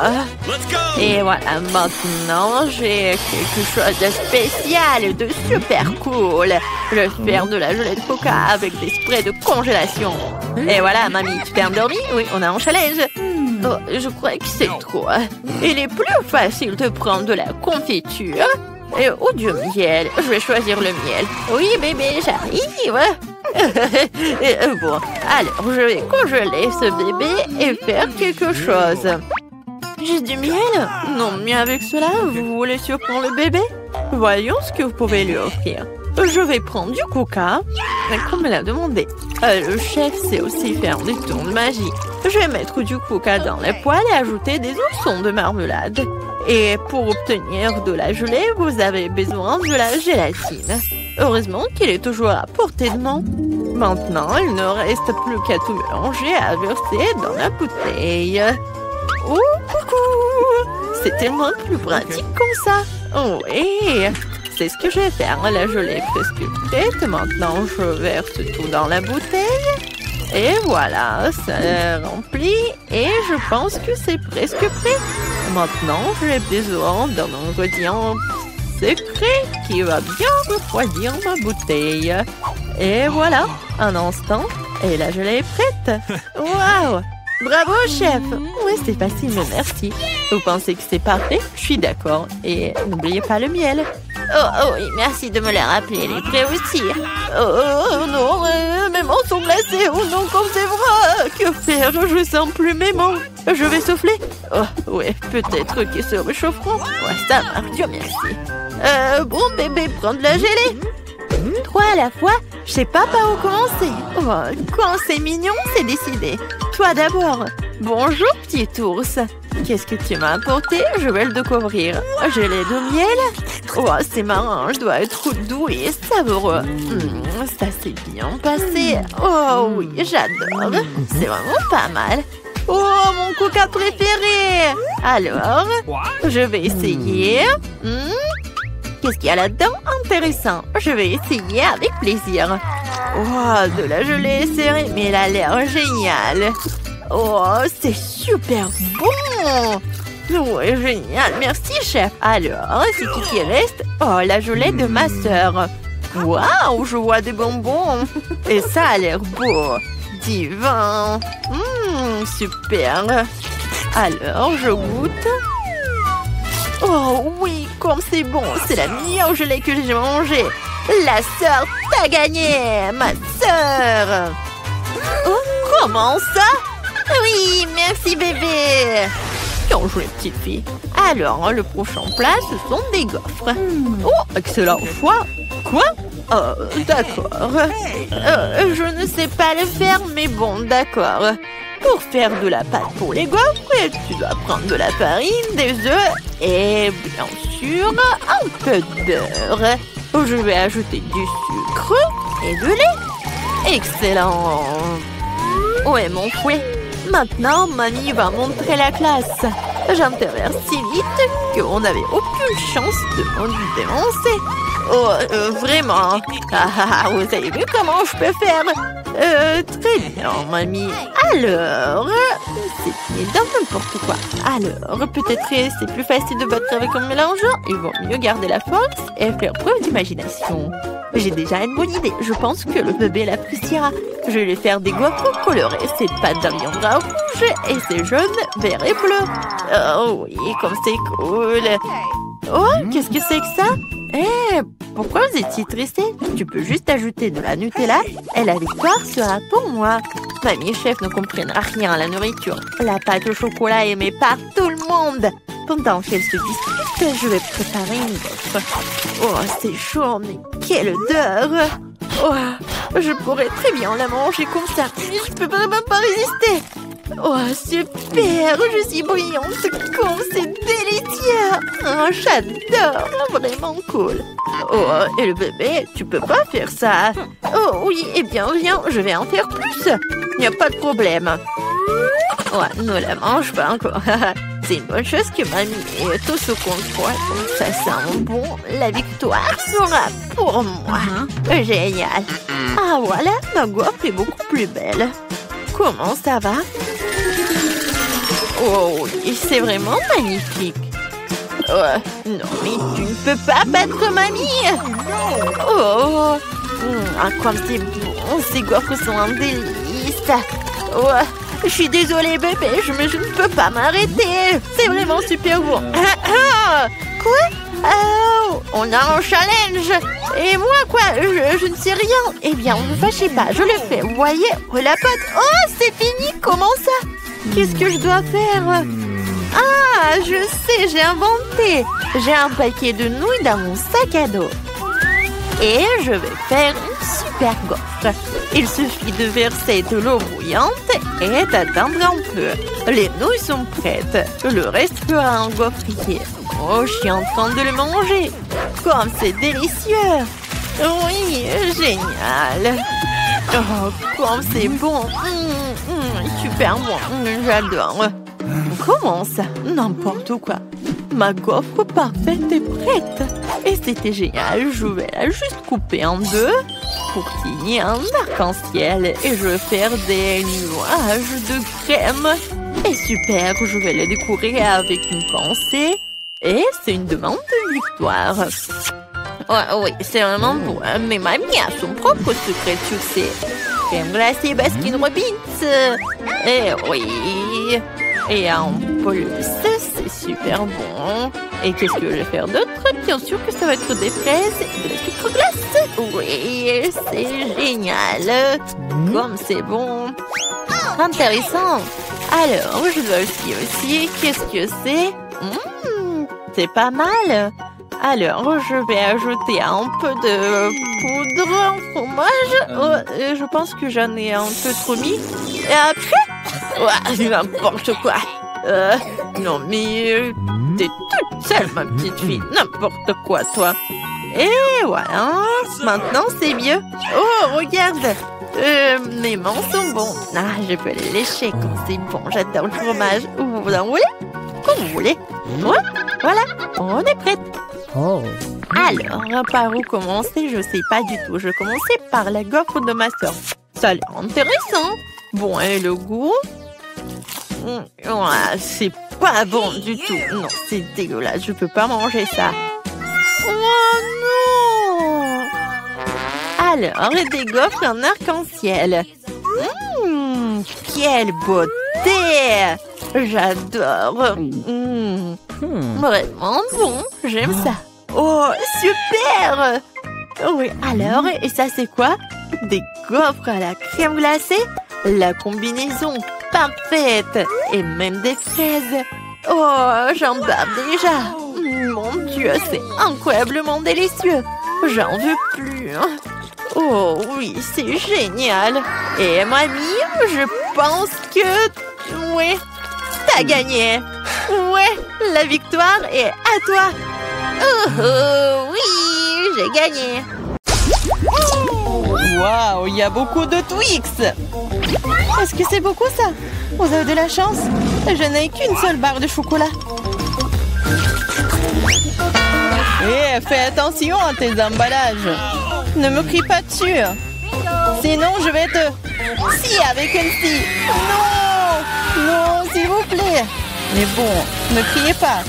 Speaker 2: Let's go.
Speaker 1: Et voilà, maintenant, j'ai quelque chose de spécial, de super cool. Je vais faire de la gelée de coca avec des sprays de congélation. Et voilà, mamie, tu t'es endormie? Oui, on a un challenge. Oh, je crois que c'est trop. Il est plus facile de prendre de la confiture ou du miel. Je vais choisir le miel. Oui, bébé, j'arrive. Bon, alors je vais congeler ce bébé et faire quelque chose. J'ai du miel? Non, mais avec cela, vous voulez surprendre le bébé? Voyons ce que vous pouvez lui offrir. Je vais prendre du coca, comme me l'a demandé. Le chef sait aussi faire des tours de magie. Je vais mettre du coca dans la poêle et ajouter des oursons de marmelade. Et pour obtenir de la gelée, vous avez besoin de la gélatine. Heureusement qu'il est toujours à portée de main. Maintenant, il ne reste plus qu'à tout mélanger et à verser dans la bouteille. Oh, coucou! C'est tellement plus pratique comme ça. Oh, oui, c'est ce que je vais faire. La gelée est presque prête. Maintenant, je verse tout dans la bouteille. Et voilà, ça est rempli. Et je pense que c'est presque prêt. Maintenant, j'ai besoin d'un ingrédient secret qui va bien refroidir ma bouteille. Et voilà, un instant, et la gelée est prête. Waouh! Bravo, chef! Oui, c'est facile, mais merci. Vous pensez que c'est parfait? Je suis d'accord. Et n'oubliez pas le miel. Oh oui, merci de me le rappeler. Elle est prête aussi. Oh non, mes mains sont glacées. Oh non, comme c'est vrai. Que faire? Je sens plus mes mains. Je vais souffler. Oh, oui, peut-être qu'ils se réchaufferont. Ouais, ça marche, Dieu merci. Bon, bébé, prends de la gelée. 3 à la fois? Je sais pas par où commencer. Oh, quand c'est mignon, c'est décidé. Toi d'abord. Bonjour, petit ours. Qu'est-ce que tu m'as apporté? Je vais le découvrir. Gelée de miel? Oh, c'est marrant, je dois être doux et savoureux. Ça s'est bien passé. Oh oui, j'adore. C'est vraiment pas mal. Oh, mon coca préféré. Alors, je vais essayer. Qu'est-ce qu'il y a là-dedans? Intéressant. Je vais essayer avec plaisir. Oh, de la gelée serrée, mais elle a l'air géniale. Oh, c'est super bon. Ouais, génial. Merci, chef. Alors, c'est tout qui reste. Oh, la gelée de ma sœur. Waouh, je vois des bonbons. Et ça a l'air beau. Divin. Super. Alors, je goûte. Oh oui, comme c'est bon. C'est la meilleure gelée que j'ai mangée. La sœur, t'as gagné. Ma sœur. Oh, comment ça? Oui, merci bébé. Bien joué, petite fille. Alors, le prochain plat, ce sont des gaufres. Oh, excellent choix. Quoi? D'accord. Je ne sais pas le faire, mais bon, d'accord. Pour faire de la pâte pour les gaufres, tu dois prendre de la farine, des œufs et bien sûr un peu de beurre. Je vais ajouter du sucre et de lait. Excellent. Où est mon fouet? Maintenant, mamie va montrer la classe. J'interviens si vite qu'on n'avait aucune chance de me dénoncer. Oh, vraiment? Vous avez vu comment je peux faire? Très bien, mamie. Alors, c'est dans n'importe quoi. Alors, peut-être c'est plus facile de battre avec un mélangeant. Il vaut mieux garder la force et faire preuve d'imagination. J'ai déjà une bonne idée. Je pense que le bébé l'appréciera. Je vais lui faire des gaufres colorées. Cette pâte deviendra rouge et ses jaunes, verts et bleus. Oh oui, comme c'est cool. Oh, qu'est-ce que c'est que ça? Pourquoi vous étiez tressé? Tu peux juste ajouter de la Nutella et la victoire sera pour moi. Mamie et chef ne comprennent rien à la nourriture. La pâte au chocolat est aimée par tout le monde. Pendant qu'elles se disputent, je vais préparer une gaufre. Oh, c'est chaud, mais quelle odeur! Oh, je pourrais très bien la manger comme ça. Je peux vraiment pas résister. Oh, super! Je suis brillante. Comme c'est délicieux! Oh, j'adore! Vraiment cool. Oh, et le bébé, tu peux pas faire ça. Oh oui, eh bien, viens, je vais en faire plus. Il n'y a pas de problème. Ouais, ne la mange pas encore. C'est une bonne chose que mamie ait tout sous contrôle. Ça sent bon. La victoire sera pour moi. Génial. Ah voilà, ma gaufre est beaucoup plus belle. Comment ça va? Oh, c'est vraiment magnifique. Non, mais tu ne peux pas battre mamie. Oh, comme c'est bon. Ces gaufres sont un délice. Oh, je suis désolée, bébé, je ne peux pas m'arrêter. C'est vraiment super bon. Quoi? Oh, on a un challenge. Et moi, quoi? Je ne sais rien. Eh bien, ne vous fâchez pas, je le fais. Vous voyez? La pâte. Oh, c'est fini. Comment ça? Qu'est-ce que je dois faire? Ah, je sais, j'ai inventé. J'ai un paquet de nouilles dans mon sac à dos. Et je vais faire une super gaufre. Il suffit de verser de l'eau bouillante et d'attendre un peu. Les nouilles sont prêtes. Le reste fera un gaufrier. Oh, je suis en train de le manger. Comme c'est délicieux. Oui, génial. Oh, comme c'est bon. Super bon. J'adore. Comment ça? N'importe quoi. Ma gaufre parfaite est prête. Et c'était génial. Je vais la juste couper en deux pour qu'il y ait un arc-en-ciel. Et je vais faire des nuages de crème. Et super, je vais les décorer avec une pensée. Et c'est une demande de victoire. Oh, oui, c'est vraiment bon. Mais mamie a son propre secret de succès. Crème glacée Baskin Robbins. Et oui. Et en plus, c'est super bon. Et qu'est-ce que je vais faire d'autre? Bien sûr que ça va être des fraises et de la sucre glace. Oui, c'est génial. Comme c'est bon. Intéressant. Alors, je dois aussi. Qu'est-ce que c'est? C'est pas mal. Alors, je vais ajouter un peu de poudre en fromage. Je pense que j'en ai un peu trop mis. Et après, n'importe quoi. Non, mais t'es toute seule, ma petite fille. N'importe quoi, toi. Et voilà. Maintenant, c'est mieux. Oh, regarde. Mes mains sont bons. Ah, je peux les lécher quand c'est bon. J'adore le fromage. Vous en voulez? Comme vous voulez. Ouais, voilà. On est prête.
Speaker 4: Oh.
Speaker 1: Alors, par où commencer? Je sais pas du tout. Je vais commencer par la gaufre de ma soeur. Ça a l'air intéressant. Bon, et le goût? C'est pas bon du tout. Non, c'est dégueulasse. Je peux pas manger ça. Oh non! Alors, des gaufres en arc-en-ciel. Quelle beauté! J'adore. Vraiment bon. J'aime ça. Oh, super! Oui, alors, et ça c'est quoi? Des gaufres à la crème glacée? La combinaison parfaite! Et même des fraises! Oh, j'en bave déjà! Mon Dieu, c'est incroyablement délicieux! J'en veux plus! Oh oui, c'est génial. Et mamie, je pense que... Oui, t'as gagné. Ouais, la victoire est à toi. Oh, oui, j'ai gagné. Waouh, il y a beaucoup de Twix. Est-ce que c'est beaucoup ça? Vous avez de la chance. Je n'ai qu'une seule barre de chocolat. Eh, fais attention à tes emballages. Ne me crie pas dessus. Sinon, je vais te... Si, avec une scie. Non! Non, s'il vous plaît. Mais bon, ne criez pas.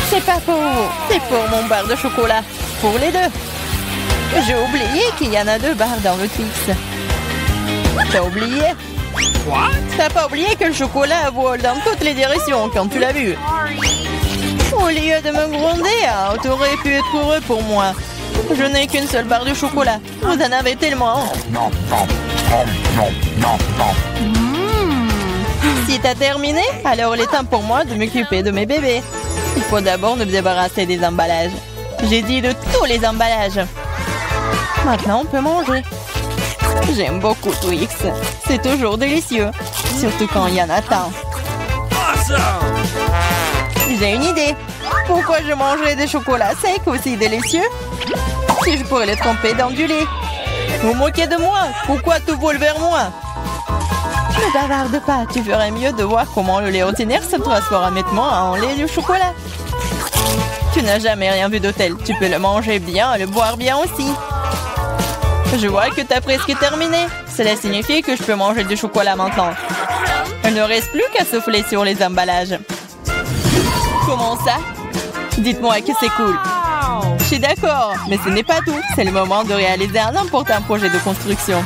Speaker 1: C'est pas pour vous. C'est pour mon bar de chocolat. Pour les deux. J'ai oublié qu'il y en a 2 barres dans le Twix. T'as oublié?
Speaker 2: What?
Speaker 1: T'as pas oublié que le chocolat vole dans toutes les directions quand tu l'as vu? Au lieu de me gronder, t'aurais pu être heureux pour moi. Je n'ai qu'une seule barre de chocolat. Vous en avez tellement. Si t'as terminé, alors il est temps pour moi de m'occuper de mes bébés. Il faut d'abord me débarrasser des emballages. J'ai dit de tous les emballages. Maintenant, on peut manger. J'aime beaucoup Twix. C'est toujours délicieux. Surtout quand il y en a tant.
Speaker 2: Awesome!
Speaker 1: J'ai une idée. Pourquoi je mangerais des chocolats secs aussi délicieux si je pourrais les tremper dans du lait? Vous moquez de moi? Pourquoi tout vole vers moi? Ne bavarde pas. Tu ferais mieux de voir comment le lait ordinaire se transforme nettement en lait de chocolat. Tu n'as jamais rien vu d'hôtel. Tu peux le manger bien, le boire bien aussi. Je vois que tu as presque terminé. Cela signifie que je peux manger du chocolat maintenant. Il ne reste plus qu'à souffler sur les emballages. Comment ça? Dites-moi que c'est cool. Je suis d'accord, mais ce n'est pas tout. C'est le moment de réaliser un important projet de construction.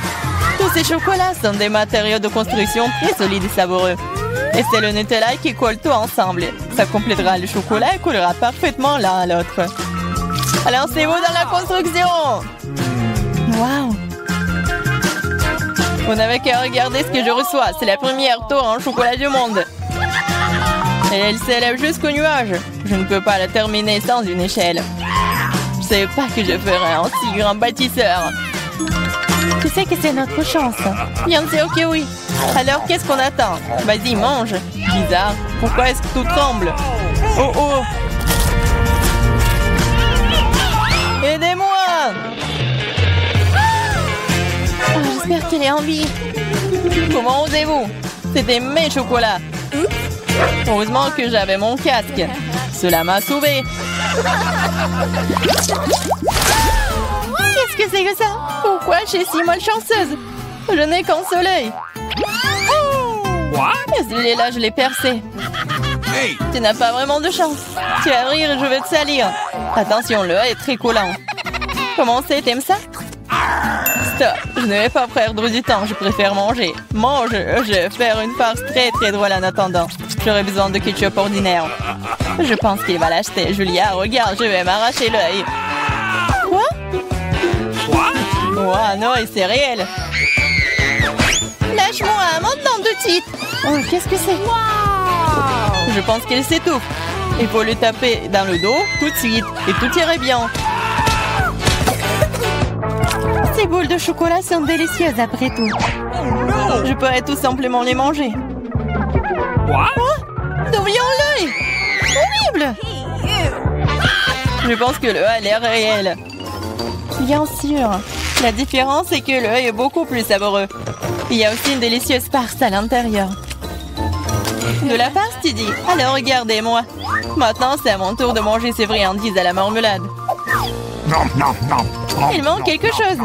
Speaker 1: Tous ces chocolats sont des matériaux de construction très solides et savoureux. Et c'est le Nutella qui colle tout ensemble. Ça complétera le chocolat et collera parfaitement l'un à l'autre. Alors, c'est vous dans la construction! Waouh! Vous n'avez qu'à regarder ce que je reçois. C'est la première tour en chocolat du monde. Et elle s'élève jusqu'au nuage. Je ne peux pas la terminer sans une échelle. Je ne savais pas que je ferais un si grand bâtisseur. Tu sais que c'est notre chance. Bien sûr que oui. Alors, qu'est-ce qu'on attend? Vas-y, mange. Bizarre. Pourquoi est-ce que tout tremble? Oh oh! Aidez-moi! Oh, j'espère qu'elle est en vie. Comment osez-vous? C'était mes chocolats. Heureusement que j'avais mon casque. Cela m'a sauvé. Qu'est-ce que c'est que ça? Pourquoi je suis si malchanceuse? Je n'ai qu'un seul œil.
Speaker 2: What?
Speaker 1: Celui-là, je l'ai percé.
Speaker 2: Hey!
Speaker 1: Tu n'as pas vraiment de chance. Tu vas rire et je vais te salir. Attention, le œil est très collant. Comment c'est? T'aimes ça? Stop, je ne vais pas perdre du temps. Je préfère manger. Mange, je vais faire une farce très très drôle en attendant. J'aurai besoin de ketchup ordinaire. Je pense qu'il va l'acheter. Julia, regarde, je vais m'arracher l'œil. Quoi? Oh non, et c'est réel. Lâche-moi, maintenant tout de suite. Oh, qu'est-ce que c'est? Wow! Je pense qu'elle s'étouffe. Il faut le taper dans le dos tout de suite et tout irait bien. Ces boules de chocolat sont délicieuses après tout. Je pourrais tout simplement les manger.
Speaker 2: What?
Speaker 1: Oh, d'où vient l'œil? Horrible! Je pense que le A a l'air réel. Bien sûr. La différence est que l'œil est beaucoup plus savoureux. Il y a aussi une délicieuse farce à l'intérieur. De la farce, tu dis? Alors regardez-moi. Maintenant, c'est à mon tour de manger ces friandises à la marmelade. Il manque quelque chose.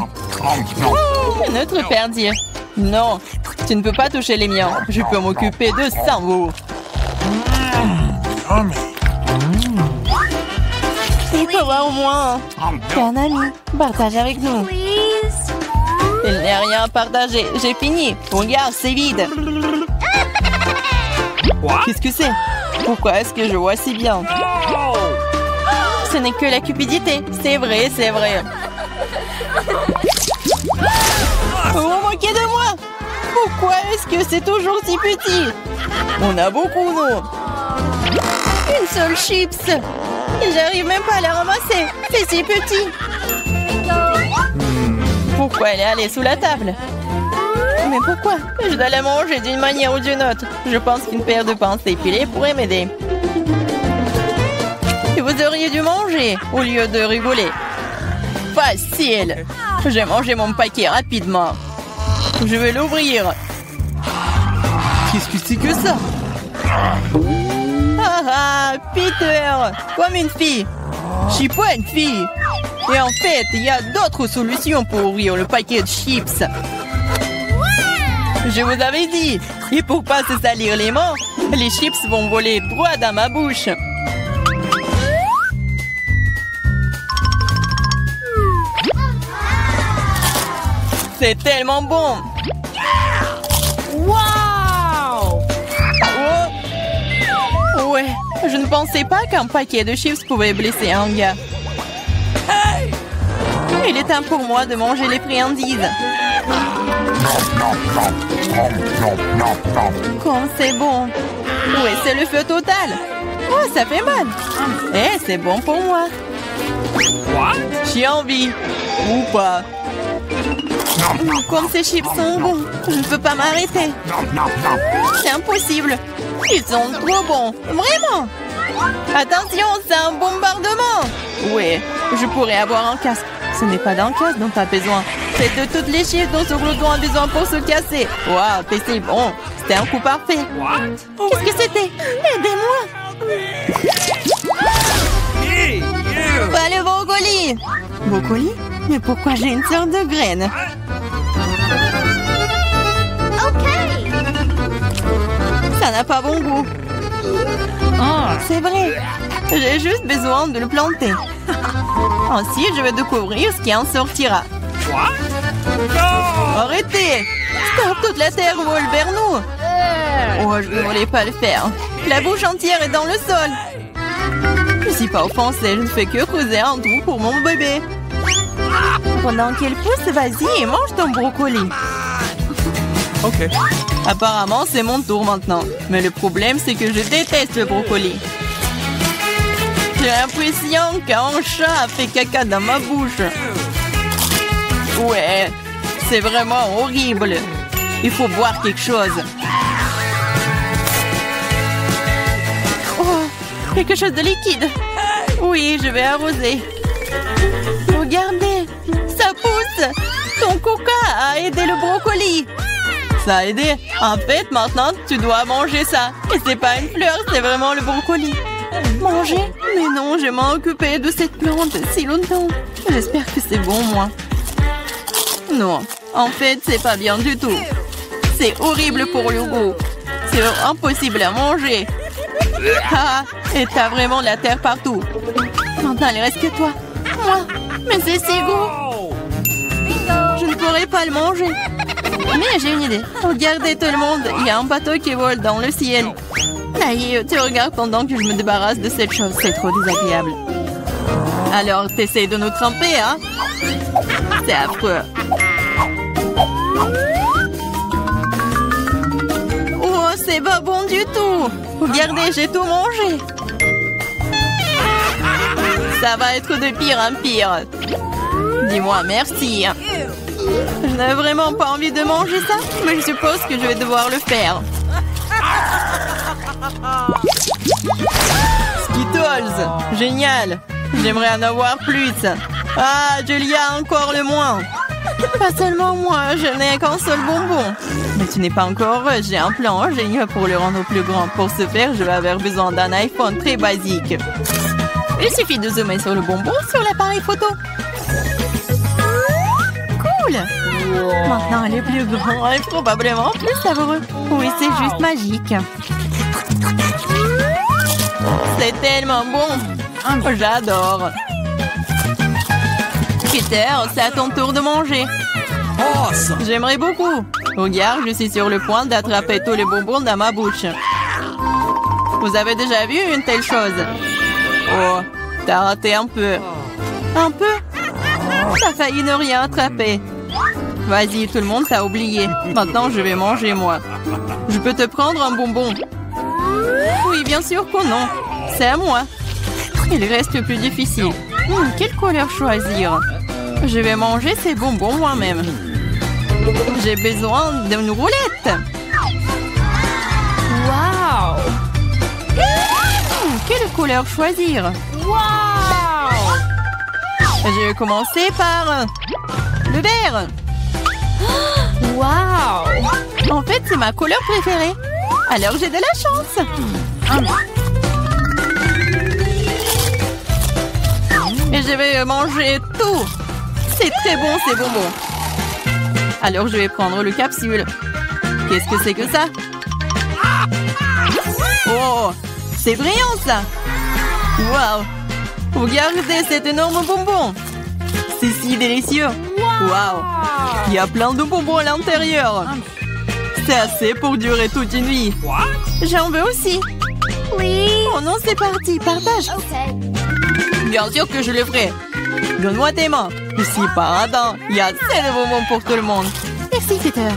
Speaker 1: Notre perdier. Non, tu ne peux pas toucher les miens. Je peux m'occuper de ça, vous. Il faut voir au moins. T'es un ami. Partage avec nous. Il n'y a rien à partager. J'ai fini. Regarde, c'est vide. Qu'est-ce que c'est? Pourquoi est-ce que je vois si bien? Ce n'est que la cupidité. C'est vrai, c'est vrai. Vous vous moquez de moi? Pourquoi est-ce que c'est toujours si petit? On a beaucoup, nous. Une seule chips. J'arrive même pas à la ramasser. C'est si petit. Pourquoi elle est allée sous la table? Mais pourquoi? Je dois la manger d'une manière ou d'une autre. Je pense qu'une paire de pinces épilées pourrait m'aider. Et vous auriez dû manger au lieu de rigoler. Facile. J'ai mangé mon paquet rapidement. Je vais l'ouvrir. Qu'est-ce que c'est que ça? Ah, Peter, comme une fille. Je suis pas une fille. Et en fait, il y a d'autres solutions pour ouvrir le paquet de chips. Je vous avais dit. Et pour pas se salir les mains, les chips vont voler droit dans ma bouche. C'est tellement bon. Wow! Oh. Ouais, je ne pensais pas qu'un paquet de chips pouvait blesser un gars. Hey! Il est temps pour moi de manger les friandises. Comme c'est bon. Ouais, c'est le feu total. Oh, ça fait mal. Eh, c'est bon pour moi. J'ai envie. Ou pas. Comme ces chips sont bons, je ne peux pas m'arrêter. C'est impossible. Ils sont trop bons. Vraiment. Attention, c'est un bombardement. Ouais, je pourrais avoir un casque. Ce n'est pas d'un casque dont tu as besoin. C'est de toutes les chips dont ce glouton a besoin pour se casser. Waouh, c'est bon. C'était un coup parfait. Qu'est-ce que c'était? Aidez-moi. Pas le brocoli. Brocoli? Mais pourquoi j'ai une sorte de graine? Ça n'a pas bon goût. C'est vrai. J'ai juste besoin de le planter. Ensuite, je vais découvrir ce qui en sortira. Arrêtez! Stop, toute la terre vole vers nous. Oh, je ne voulais pas le faire. La bouche entière est dans le sol. Je ne suis pas offensée, je ne fais que creuser un trou pour mon bébé. Pendant qu'elle pousse, vas-y et mange ton brocoli.
Speaker 2: Ok.
Speaker 1: Apparemment, c'est mon tour maintenant. Mais le problème, c'est que je déteste le brocoli. J'ai l'impression qu'un chat a fait caca dans ma bouche. Ouais, c'est vraiment horrible. Il faut boire quelque chose. Oh, quelque chose de liquide. Oui, je vais arroser. Regardez, ça pousse. Ton coca a aidé le brocoli. Ça a aidé. En fait, maintenant, tu dois manger ça. Et c'est pas une fleur, c'est vraiment le brocoli. Manger? Mais non, je m'en occupé de cette plante si longtemps. J'espère que c'est bon, moi. Non, en fait, c'est pas bien du tout. C'est horrible pour le goût. C'est impossible à manger. Ah, et t'as vraiment de la terre partout. Maintenant, il reste que toi. Moi? Mais c'est si goût. Je ne pourrais pas le manger. Mais j'ai une idée. Regardez tout le monde, il y a un bateau qui vole dans le ciel. Aïe, tu regardes pendant que je me débarrasse de cette chose, c'est trop désagréable. Alors, t'essayes de nous tremper, hein? C'est affreux. Oh, c'est pas bon du tout. Regardez, j'ai tout mangé. Ça va être de pire en pire. Dis-moi merci. Je n'avais vraiment pas envie de manger ça, mais je suppose que je vais devoir le faire. Skittles, génial. J'aimerais en avoir plus. Ah, Julia, encore le moins. Pas seulement moi, je n'ai qu'un seul bonbon. Mais tu n'es pas encore heureuse, j'ai un plan ingénieux pour le rendre plus grand. Pour ce faire, je vais avoir besoin d'un iPhone très basique. Il suffit de zoomer sur le bonbon sur l'appareil photo. Cool! Maintenant, elle est plus grand et probablement plus savoureux. Oui, c'est juste magique. C'est tellement bon. J'adore. Peter, c'est à ton tour de manger.
Speaker 2: Awesome.
Speaker 1: J'aimerais beaucoup. Regarde, je suis sur le point d'attraper tous les bonbons dans ma bouche. Vous avez déjà vu une telle chose? Oh, t'as raté un peu. Un peu? T'as failli ne rien attraper. Vas-y, tout le monde t'a oublié. Maintenant, je vais manger, moi. Je peux te prendre un bonbon? Oui, bien sûr que non. C'est à moi. Il reste le plus difficile. Quelle couleur choisir? Je vais manger ces bonbons moi-même. J'ai besoin d'une roulette.
Speaker 3: Wow!
Speaker 1: Quelle couleur choisir?
Speaker 3: Wow!
Speaker 1: Je vais commencer par le vert.
Speaker 3: Wow!
Speaker 1: En fait, c'est ma couleur préférée. Alors, j'ai de la chance. Et je vais manger tout. C'est très bon, ces bonbons. Alors, je vais prendre le capsule. Qu'est-ce que c'est que ça? Oh, c'est brillant, ça. Waouh! Regardez cet énorme bonbon. C'est si délicieux. Waouh! Il y a plein de bonbons à l'intérieur. C'est assez pour durer toute une nuit. J'en veux aussi.
Speaker 3: Please.
Speaker 1: Oh non, c'est parti, partage.
Speaker 3: Okay.
Speaker 1: Bien sûr que je le ferai. Donne-moi tes mains. Ici, pardon, il y a assez de bonbons pour tout le monde. Merci, Peter.